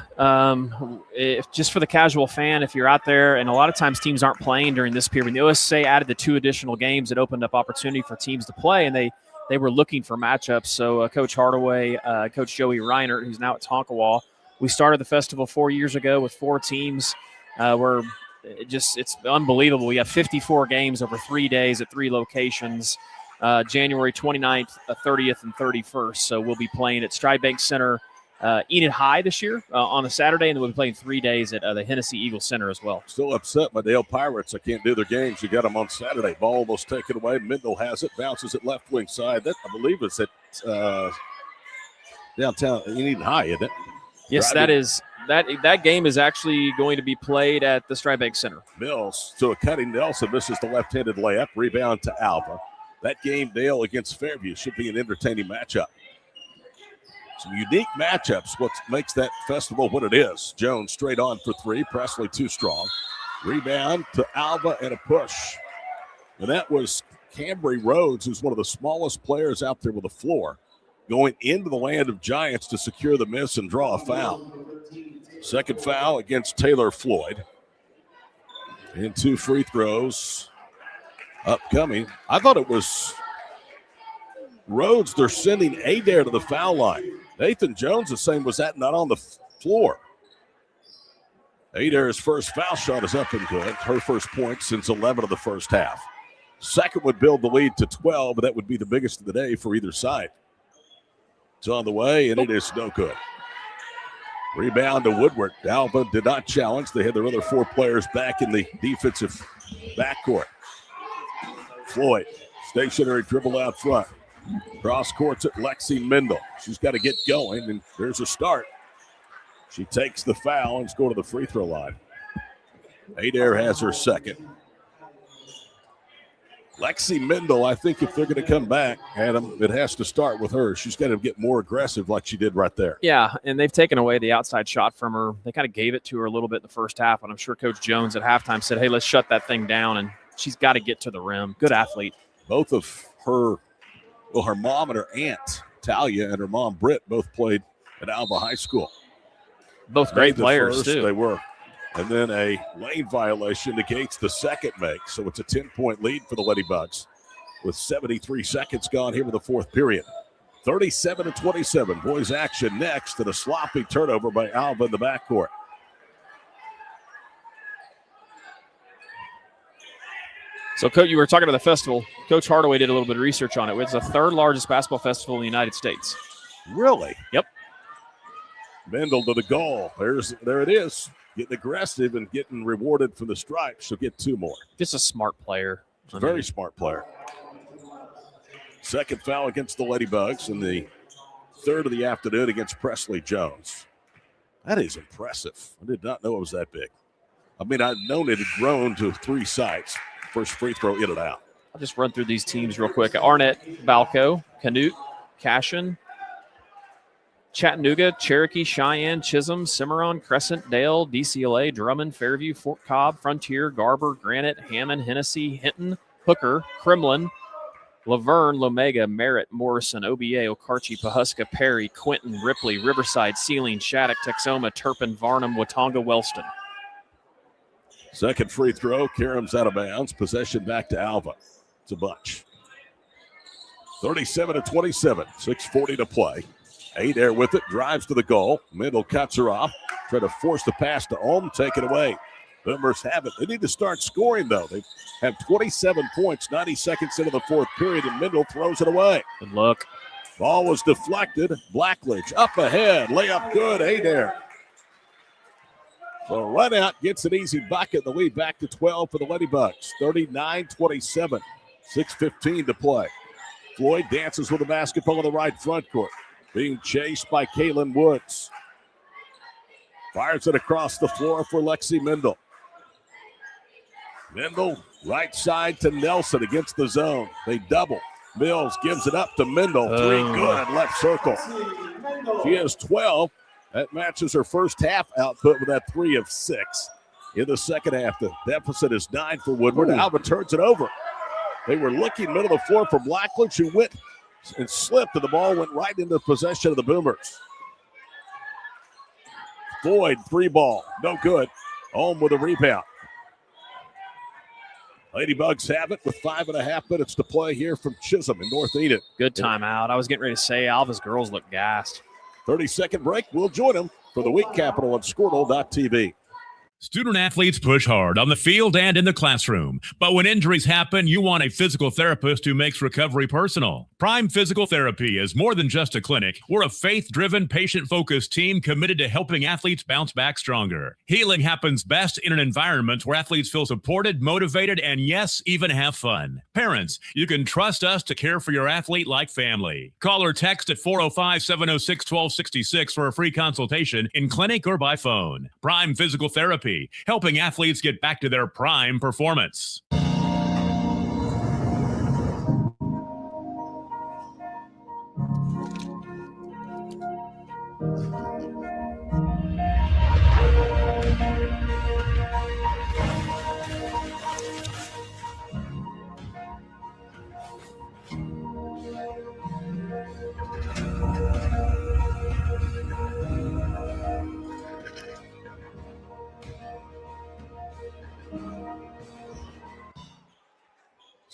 if just for the casual fan, if you're out there, and a lot of times teams aren't playing during this period. When the OSSA added the 2 additional games, it opened up opportunity for teams to play, and they were looking for matchups. So Coach Hardaway, Coach Joey Reinert, who's now at Tonkawa, we started the festival 4 years ago with 4 teams. It's unbelievable. We have 54 games over 3 days at 3 locations, January 29th, 30th, and 31st. So we'll be playing at Stride Bank Center, Enid High this year on a Saturday, and then we'll be playing 3 days at the Hennessy Eagle Center as well. Still upset by Dale Pirates. I can't do their games. You got them on Saturday. Ball almost taken away. Mendel has it. Bounces at left wing side. That, I believe, is at downtown Enid High, isn't it? Yes, that is. That game is actually going to be played at the Stride Bank Center. Mills to a cutting Nelson, misses the left-handed layup. Rebound to Alva. That game, Dale against Fairview, should be an entertaining matchup. Some unique matchups, what makes that festival what it is. Jones straight on for 3. Presley too strong. Rebound to Alva and a push. And that was Cambry Rhodes, who's one of the smallest players out there with the floor, going into the land of giants to secure the miss and draw a foul. Second foul against Taylor Floyd. And 2 free throws upcoming. I thought it was Rhodes. They're sending Adair to the foul line. Nathan Jones is saying, was that not on the floor? Adair's first foul shot is up and good. Her first point since 11 of the first half. Second would build the lead to 12, but that would be the biggest of the day for either side. It's on the way, and it is no good. Rebound to Woodward. Alva did not challenge. They had their other 4 players back in the defensive backcourt. Floyd, stationary dribble out front. Cross courts at Lexi Mendel. She's got to get going, and there's a start. She takes the foul and goes to the free throw line. Adair has her second. Lexi Mendel, I think if they're going to come back, Adam, it has to start with her. She's got to get more aggressive like she did right there. Yeah, and they've taken away the outside shot from her. They kind of gave it to her a little bit in the first half, and I'm sure Coach Jones at halftime said, hey, let's shut that thing down, and she's got to get to the rim. Good athlete. Both of her, well, her mom and her aunt, Talia, and her mom, Britt, both played at Alva High School. Both great players, too. They were. And then a lane violation negates the second make. So it's a 10-point lead for the Ladybugs with 73 seconds gone here in the fourth period. 37-27. Boys action next, and a sloppy turnover by Alva in the backcourt. So, Coach, you were talking about the festival. Coach Hardaway did a little bit of research on it. It's the 3rd largest basketball festival in the United States. Really? Yep. Mendel to the goal. There it is. Getting aggressive and getting rewarded for the stripes. She'll get 2 more. Just a smart player. Very smart player. Second foul against the Ladybugs, and the 3rd of the afternoon against Presley Jones. That is impressive. I did not know it was that big. I mean, I'd known it had grown to 3 sites. First free throw in and out. I'll just run through these teams real quick. Arnett, Valco, Canute, Cashion, Chattanooga, Cherokee, Cheyenne, Chisholm, Cimarron, Crescent, Dale, DCLA, Drummond, Fairview, Fort Cobb, Frontier, Garber, Granite, Hammond, Hennessy, Hinton, Hooker, Kremlin, Laverne, Lomega, Merritt, Morrison, OBA, Okarche, Pahuska, Perry, Quinton, Ripley, Riverside, Sealing, Shattuck, Texoma, Turpin, Varnum, Watonga, Wellston. Second free throw. Karam's out of bounds. Possession back to Alva. It's a bunch. 37-27. 6:40 to play. Adair with it. Drives to the goal. Mendel cuts her off. Try to force the pass to Olm. Take it away. Boomers have it. They need to start scoring, though. They have 27 points, 90 seconds into the fourth period, and Mendel throws it away. Good luck. Ball was deflected. Blackledge up ahead. Layup good. Adair. So run out, gets an easy bucket. The lead back to 12 for the Ladybugs. 39-27. 6:15 to play. Floyd dances with the basketball on the right front court. Being chased by Kaylin Woods. Fires it across the floor for Lexi Mendel. Mendel, right side to Nelson against the zone. They double. Mills gives it up to Mendel. 3 good, left circle. She has 12. That matches her first half output with that 3 of 6. In the second half, the deficit is 9 for Woodward. Alva turns it over. They were looking middle of the floor for Blackledge, who went and slipped, and the ball went right into possession of the Boomers. Floyd, 3 ball, no good. Home with a rebound. Ladybugs have it with 5.5 minutes to play here from Chisholm in North Eden. Good timeout. I was getting ready to say Alva's girls look gassed. 30-second break. We'll join them for the Week Capital on Squirtle.tv. Student athletes push hard on the field and in the classroom. But when injuries happen, you want a physical therapist who makes recovery personal. Prime Physical Therapy is more than just a clinic. We're a faith-driven, patient-focused team committed to helping athletes bounce back stronger. Healing happens best in an environment where athletes feel supported, motivated, and yes, even have fun. Parents, you can trust us to care for your athlete like family. Call or text at 405-706-1266 for a free consultation in clinic or by phone. Prime Physical Therapy, helping athletes get back to their prime performance.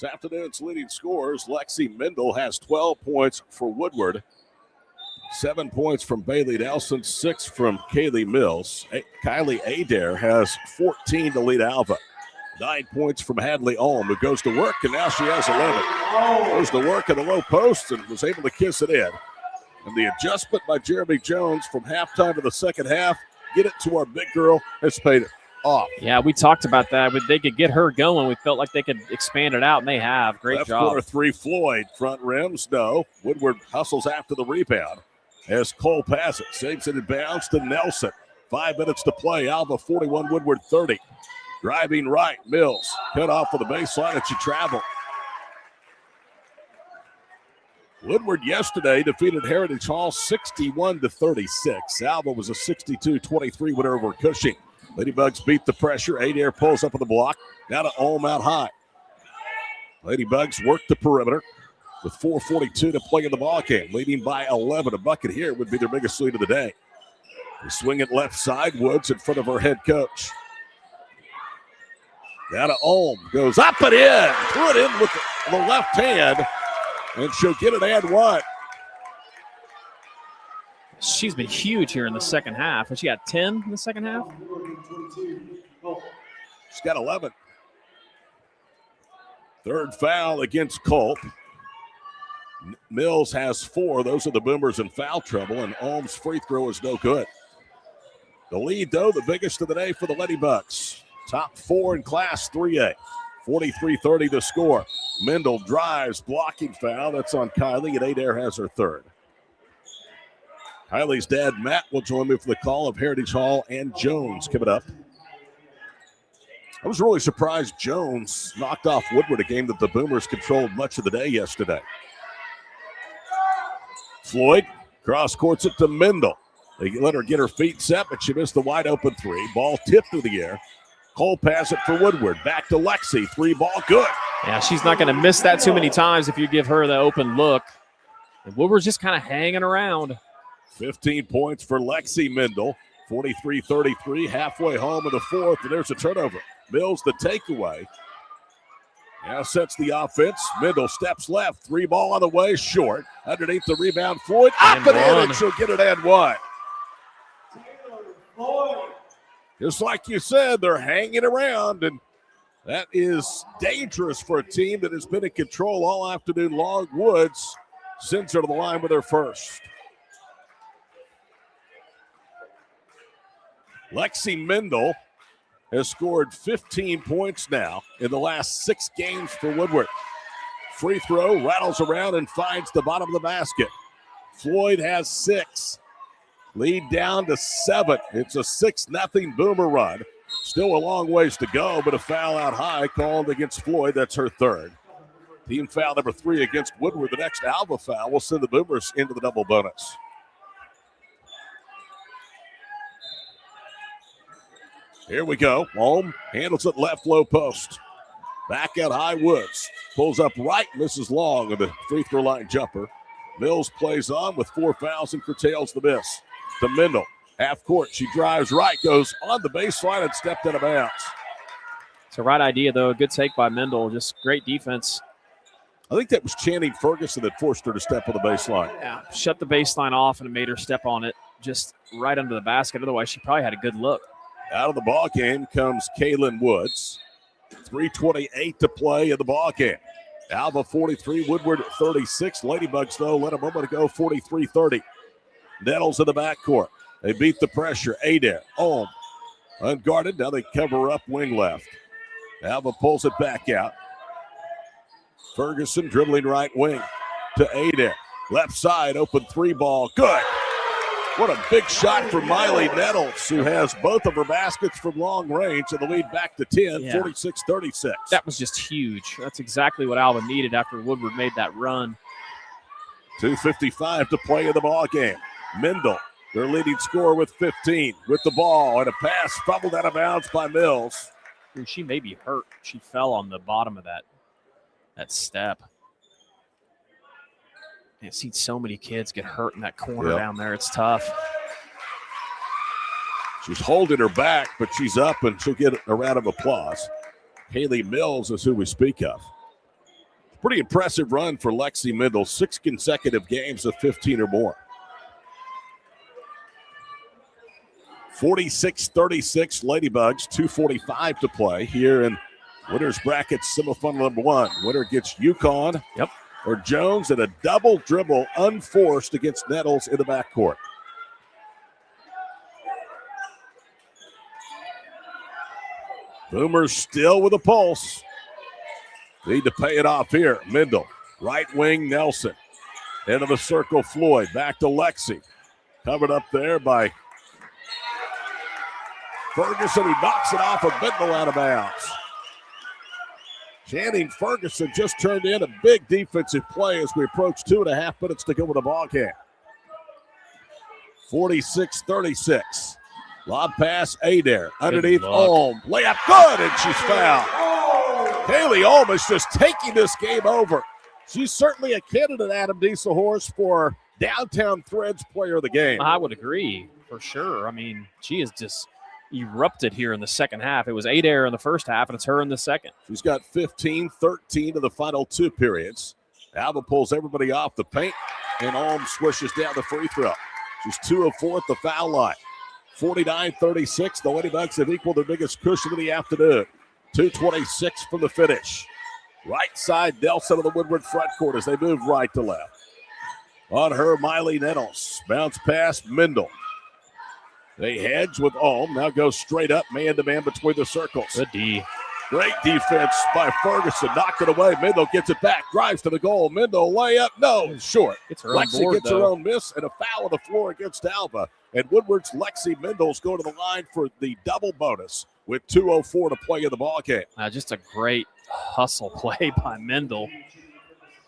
This afternoon's leading scorers, Lexi Mendel has 12 points for Woodward. 7 points from Bailey Nelson, 6 from Kaylee Mills. Kylie Adair has 14 to lead Alva. 9 points from Hadley Olm, who goes to work, and now she has 11. Goes to work in the low post and was able to kiss it in. And the adjustment by Jeremy Jones from halftime to the second half, get it to our big girl, has paid it off. Yeah, we talked about that. They could get her going. We felt like they could expand it out, and they have. Great Left job. corner 3, Floyd. Front rims, no. Woodward hustles after the rebound as Cole passes. Saves it in bounds to Nelson. 5 minutes to play. Alva 41, Woodward 30. Driving right, Mills. Cut off for the baseline, and she traveled. Woodward yesterday defeated Heritage Hall 61-36. Alva was a 62-23 winner over Cushing. Ladybugs beat the pressure. Adair pulls up on the block. Now to Olm out high. Ladybugs work the perimeter with 4:42 to play in the ball game. Leading by 11. A bucket here would be their biggest lead of the day. They swing it left side. Woods in front of her head coach. Now to Olm. Goes up and in. Threw it in with the left hand. And she'll get it and one. She's been huge here in the second half. Has she got 10 in the second half? She's got 11. Third foul against Culp. Mills has 4. Those are the Boomers in foul trouble, and Olm's free throw is no good. The lead, though, the biggest of the day for the Ladybugs. Top 4 in Class 3A. 43-30 to score. Mendel drives, blocking foul. That's on Kylie, and Adair has her third. Kylie's dad, Matt, will join me for the call of Heritage Hall and Jones coming up. I was really surprised Jones knocked off Woodward, a game that the Boomers controlled much of the day yesterday. Floyd cross courts it to Mendel. They let her get her feet set, but she missed the wide open 3. Ball tipped through the air. Cole pass it for Woodward. Back to Lexi. 3 ball good. Yeah, she's not going to miss that too many times if you give her the open look. And Woodward's just kind of hanging around. 15 points for Lexi Mendel. 43-33, halfway home in the fourth, and there's a turnover. Mills the takeaway. Now sets the offense. Mendel steps left. 3 ball on the way, short. Underneath the rebound, Floyd. Up and in, and she'll get it and one. Just like you said, they're hanging around, and that is dangerous for a team that has been in control all afternoon long. Woods sends her to the line with her first. Lexi Mendel has scored 15 points now in the last 6 games for Woodward. Free throw, rattles around and finds the bottom of the basket. Floyd has 6. Lead down to 7. It's a 6-0 Boomer run. Still a long ways to go, but a foul out high called against Floyd. That's her third. Team foul number 3 against Woodward. The next Alva foul will send the Boomers into the double bonus. Here we go. Holm handles it left low post. Back out high, Woods. Pulls up right, misses long of the free throw line jumper. Mills plays on with 4 fouls and curtails the miss. To Mendel. Half court. She drives right, goes on the baseline and stepped out of bounds. It's the right idea, though. A good take by Mendel. Just great defense. I think that was Channing Ferguson that forced her to step on the baseline. Yeah, shut the baseline off and it made her step on it just right under the basket. Otherwise, she probably had a good look. Out of the ball game comes Kaylin Woods. 3:28 to play in the ball game. Alva 43, Woodward 36. Ladybugs, though, led a moment ago, 43-30. Nettles in the backcourt. They beat the pressure. Adair, Olm, unguarded. Now they cover up wing left. Alva pulls it back out. Ferguson dribbling right wing to Adair. Left side, open 3 ball. Good. What a big shot from Miley Nettles, who has both of her baskets from long range, and the lead back to 10, 46-36. That was just huge. That's exactly what Alva needed after Woodward made that run. 2:55 to play in the ball game. Mendel, their leading scorer, with 15, with the ball, and a pass fumbled out of bounds by Mills. Ooh, she may be hurt. She fell on the bottom of that step. I've seen so many kids get hurt in that corner down there. It's tough. She's holding her back, but she's up, and she'll get a round of applause. Haley Mills is who we speak of. Pretty impressive run for Lexi Mendel. 6 consecutive games of 15 or more. 46-36 Ladybugs, 2:45 to play here in winners bracket semifinal number 1. Winner gets UConn or Jones in a double dribble unforced against Nettles in the backcourt. Boomers still with a pulse. Need to pay it off here. Mendel, right wing Nelson. Into the circle, Floyd. Back to Lexi. Covered up there by Ferguson. He knocks it off of Mendel out of bounds. Channing Ferguson just turned in a big defensive play as we approach 2.5 minutes to go with the ball game. 46-36. Lob pass, Adair. Underneath Olm. Layup good, and she's fouled. Haley Olm is just taking this game over. She's certainly a candidate, Adam Dieselhorst, for Downtown Threads player of the game. I would agree, for sure. I mean, she is just erupted here in the second half. It was Adair in the first half, and it's her in the second. She's got 15, 13 in the final 2 periods. Alva pulls everybody off the paint, and Olm swishes down the free throw. She's 2 of 4 at the foul line. 49-36. The Ladybugs have equaled their biggest cushion of the afternoon. 2:26 from the finish. Right side, Nelson of the Woodward front court as they move right to left. On her, Miley Nettles. Bounce pass, Mendel. They hedge with Olm. Now goes straight up, man-to-man between the circles. Good D. Great defense by Ferguson. Knocked it away. Mendel gets it back. Drives to the goal. Mendel layup. No, short. Lexi gets her own miss and a foul on the floor against Alva. And Woodward's Lexi Mendel's going to the line for the double bonus with 2:04 to play in the ball game. Just a great hustle play by Mendel.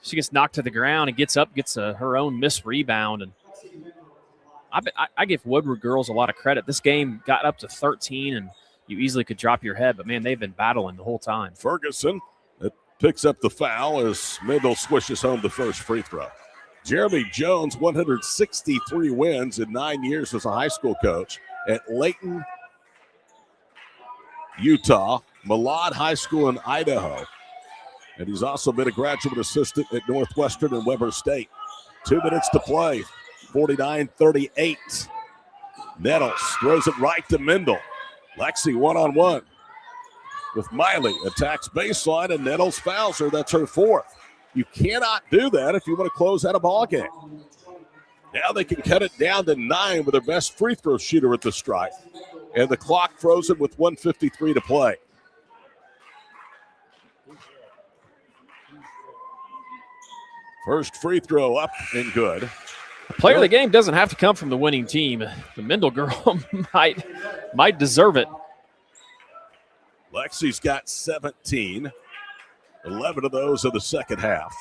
She gets knocked to the ground and gets up, gets her own missed rebound. And I give Woodward girls a lot of credit. This game got up to 13, and you easily could drop your head. But, man, they've been battling the whole time. Ferguson picks up the foul as Mendel swishes home the first free throw. Jeremy Jones, 163 wins in 9 years as a high school coach at Layton, Utah, Malad High School in Idaho. And he's also been a graduate assistant at Northwestern and Weber State. 2 minutes to play, 49-38. Nettles throws it right to Mendel. Lexi one-on-one with Miley. Attacks baseline, and Nettles fouls her. That's her 4th. You cannot do that if you want to close out a ball game. Now they can cut it down to 9 with their best free throw shooter at the stripe. And the clock frozen with 1:53 to play. First free throw up and good. The player of the game doesn't have to come from the winning team. The Mendel girl might deserve it. Lexi's got 17. 11 of those in the second half.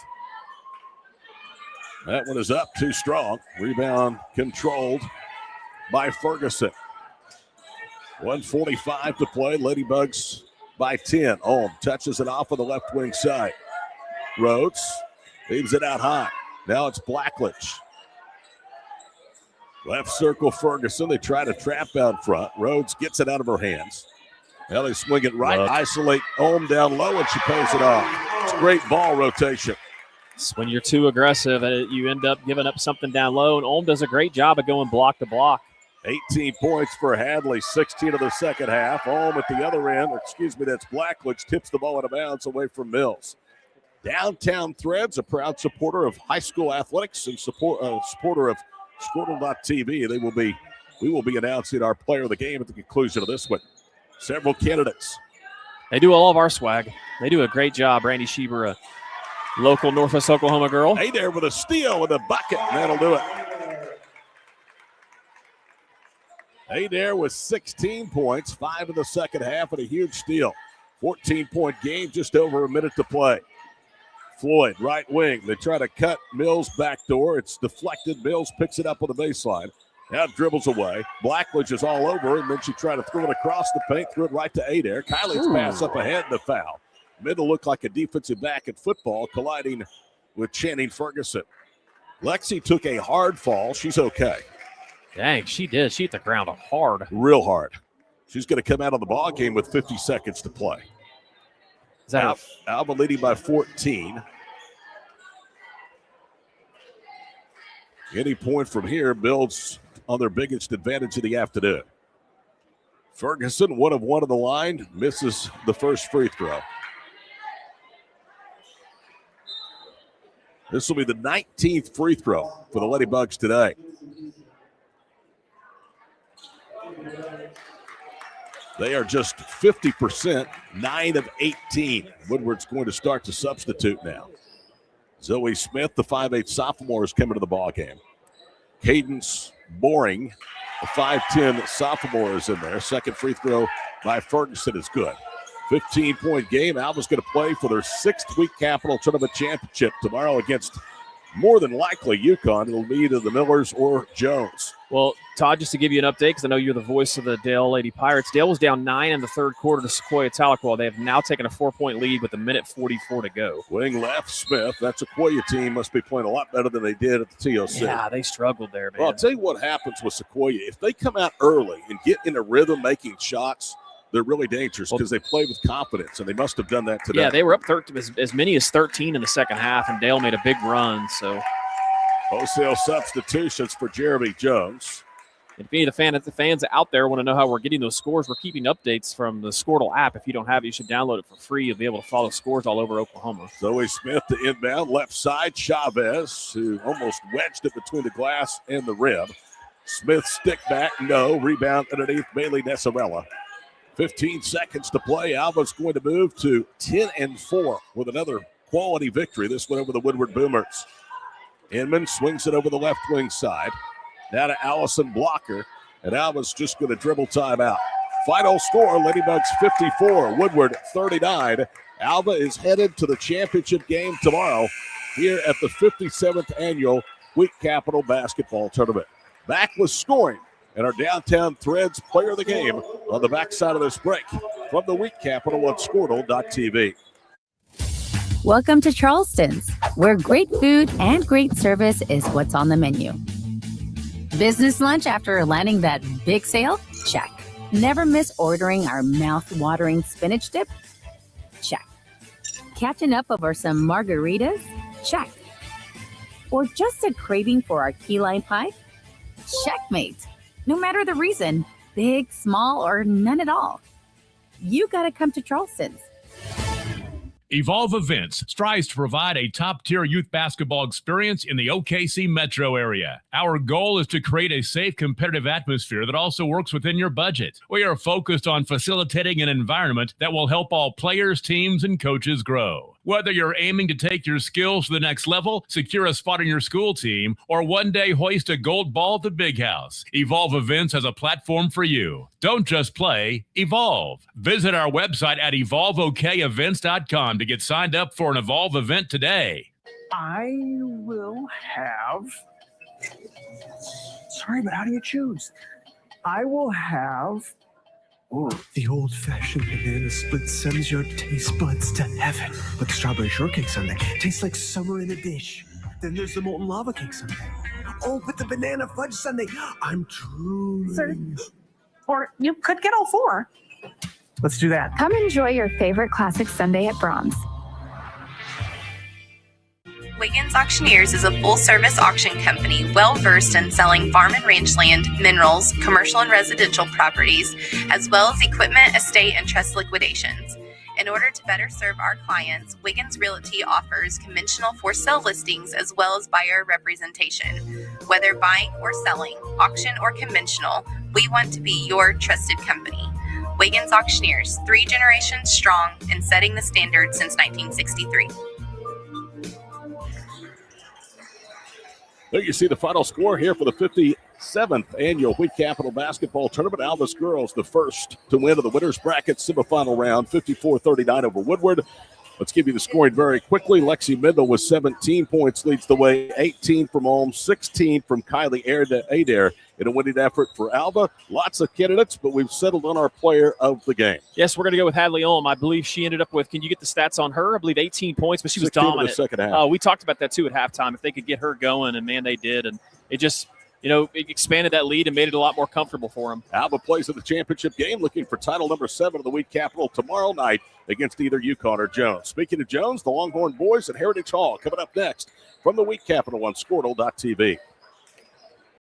That one is up, too strong. Rebound controlled by Ferguson. 1:45 to play. Ladybugs by 10. Olm touches it off on the left wing side. Rhodes leaves it out high. Now it's Blackledge. Left circle Ferguson. They try to trap out front. Rhodes gets it out of her hands. Now they swing it right. Isolate Olm down low, and she pays it off. It's great ball rotation. When you're too aggressive, you end up giving up something down low, and Olm does a great job of going block to block. 18 points for Hadley, 16 of the second half. Olm at the other end, that's Blackledge, tips the ball out of bounds away from Mills. Downtown Threads, a proud supporter of high school athletics and supporter of Squirtle.tv. We will be announcing our player of the game at the conclusion of this one. Several candidates. They do all of our swag. They do a great job. Randy Schieber, a local Northwest Oklahoma girl. Hey there with a steal with a bucket, and that'll do it. Hey there with 16 points, 5 in the second half, and a huge steal. 14-point game, just over a minute to play. Floyd, right wing. They try to cut Mills' back door. It's deflected. Mills picks it up on the baseline. Now dribbles away. Blackledge is all over, and then she tried to throw it across the paint, threw it right to Adair. Kylie's pass up ahead and a foul. Middle looked like a defensive back in football, colliding with Channing Ferguson. Lexi took a hard fall. She's okay. Dang, she did. She hit the ground hard. Real hard. She's going to come out of the ball game with 50 seconds to play. Is that Alva leading by 14. Any point from here builds on their biggest advantage of the afternoon. Ferguson, 1 of 1 on the line, misses the first free throw. This will be the 19th free throw for the Ladybugs today. They are just 50%, 9 of 18. Woodward's going to start to substitute now. Zoe Smith, the 5'8 sophomore, is coming to the ball game. Cadence Boring, the 5'10 sophomore, is in there. Second free throw by Ferguson is good. 15-point game. Alva's going to play for their 6th week Capital Tournament Championship tomorrow against, more than likely, UConn. It'll be either the Millers or Jones. Well, Todd, just to give you an update, because I know you're the voice of the Dale Lady Pirates, Dale was down 9 in the third quarter to Sequoia Tahlequah. They have now taken a 4-point lead with 1:44 to go. Wing left, Smith. That Sequoia team must be playing a lot better than they did at the TOC. Yeah, they struggled there, man. Well, I'll tell you what happens with Sequoia. If they come out early and get in a rhythm making shots, they're really dangerous because they play with confidence, and they must have done that today. Yeah, they were up as many as 13 in the second half, and Dale made a big run. So, wholesale substitutions for Jeremy Jones. If any of the fans out there want to know how we're getting those scores, we're keeping updates from the Squirtle app. If you don't have it, you should download it for free. You'll be able to follow scores all over Oklahoma. Zoe Smith to inbound, left side. Chavez, who almost wedged it between the glass and the rim. Smith stick back, no. Rebound underneath Bailey Nesarella. 15 seconds to play. Alva's going to move to 10-4 with another quality victory. This one over the Woodward Boomers. Inman swings it over the left wing side. Now to Allison Blocker, and Alva's just going to dribble timeout. Final score, Ladybugs 54, Woodward 39. Alva is headed to the championship game tomorrow here at the 57th Annual Week Capital Basketball Tournament. Back with scoring and our Downtown Threads player of the game on the backside of this break from the Week Capital on Squirtle.tv. Welcome to Charleston's, where great food and great service is what's on the menu. Business lunch after landing that big sale? Check. Never miss ordering our mouth-watering spinach dip? Check. Catching up over some margaritas? Check. Or just a craving for our key lime pie? Checkmate. No matter the reason, big, small, or none at all, you gotta come to Charleston's. Evolve Events strives to provide a top-tier youth basketball experience in the OKC metro area. Our goal is to create a safe, competitive atmosphere that also works within your budget. We are focused on facilitating an environment that will help all players, teams, and coaches grow. Whether you're aiming to take your skills to the next level, secure a spot on your school team, or one day hoist a gold ball at the big house, Evolve Events has a platform for you. Don't just play, evolve. Visit our website at evolveokevents.com to get signed up for an Evolve event today. I will have... Sorry, but how do you choose? I will have Ooh. The old-fashioned banana split sends your taste buds to heaven. But the strawberry shortcake sundae tastes like summer in a dish. Then there's the molten lava cake sundae. Oh, but the banana fudge sundae, I'm drooling. Or you could get all four. Let's do that. Come enjoy your favorite classic sundae at Brahms. Wiggins Auctioneers is a full-service auction company well-versed in selling farm and ranch land, minerals, commercial and residential properties, as well as equipment, estate, and trust liquidations. In order to better serve our clients, Wiggins Realty offers conventional for-sale listings as well as buyer representation. Whether buying or selling, auction or conventional, we want to be your trusted company. Wiggins Auctioneers, 3 generations strong and setting the standard since 1963. There you see the final score here for the 57th annual Wheat Capital Basketball Tournament. Alva's girls, the first to win of the winners bracket semifinal round, 54-39 over Woodward. Let's give you the scoring very quickly. Lexi Mendel with 17 points leads the way, 18 from Ulm, 16 from Kylie Adair in a winning effort for Alva. Lots of candidates, but we've settled on our player of the game. Yes, we're going to go with Hadley Ulm. I believe she ended up with, can you get the stats on her? I believe 18 points, but she was dominant. In the second half. We talked about that too at halftime. If they could get her going, and man, they did. And it just, it expanded that lead and made it a lot more comfortable for them. Alva plays in the championship game, looking for title number 7 of the Wheat Capital tomorrow night against either UConn or Jones. Speaking of Jones, the Longhorn boys at Heritage Hall coming up next from the Wheat Capital on Squirtle.tv.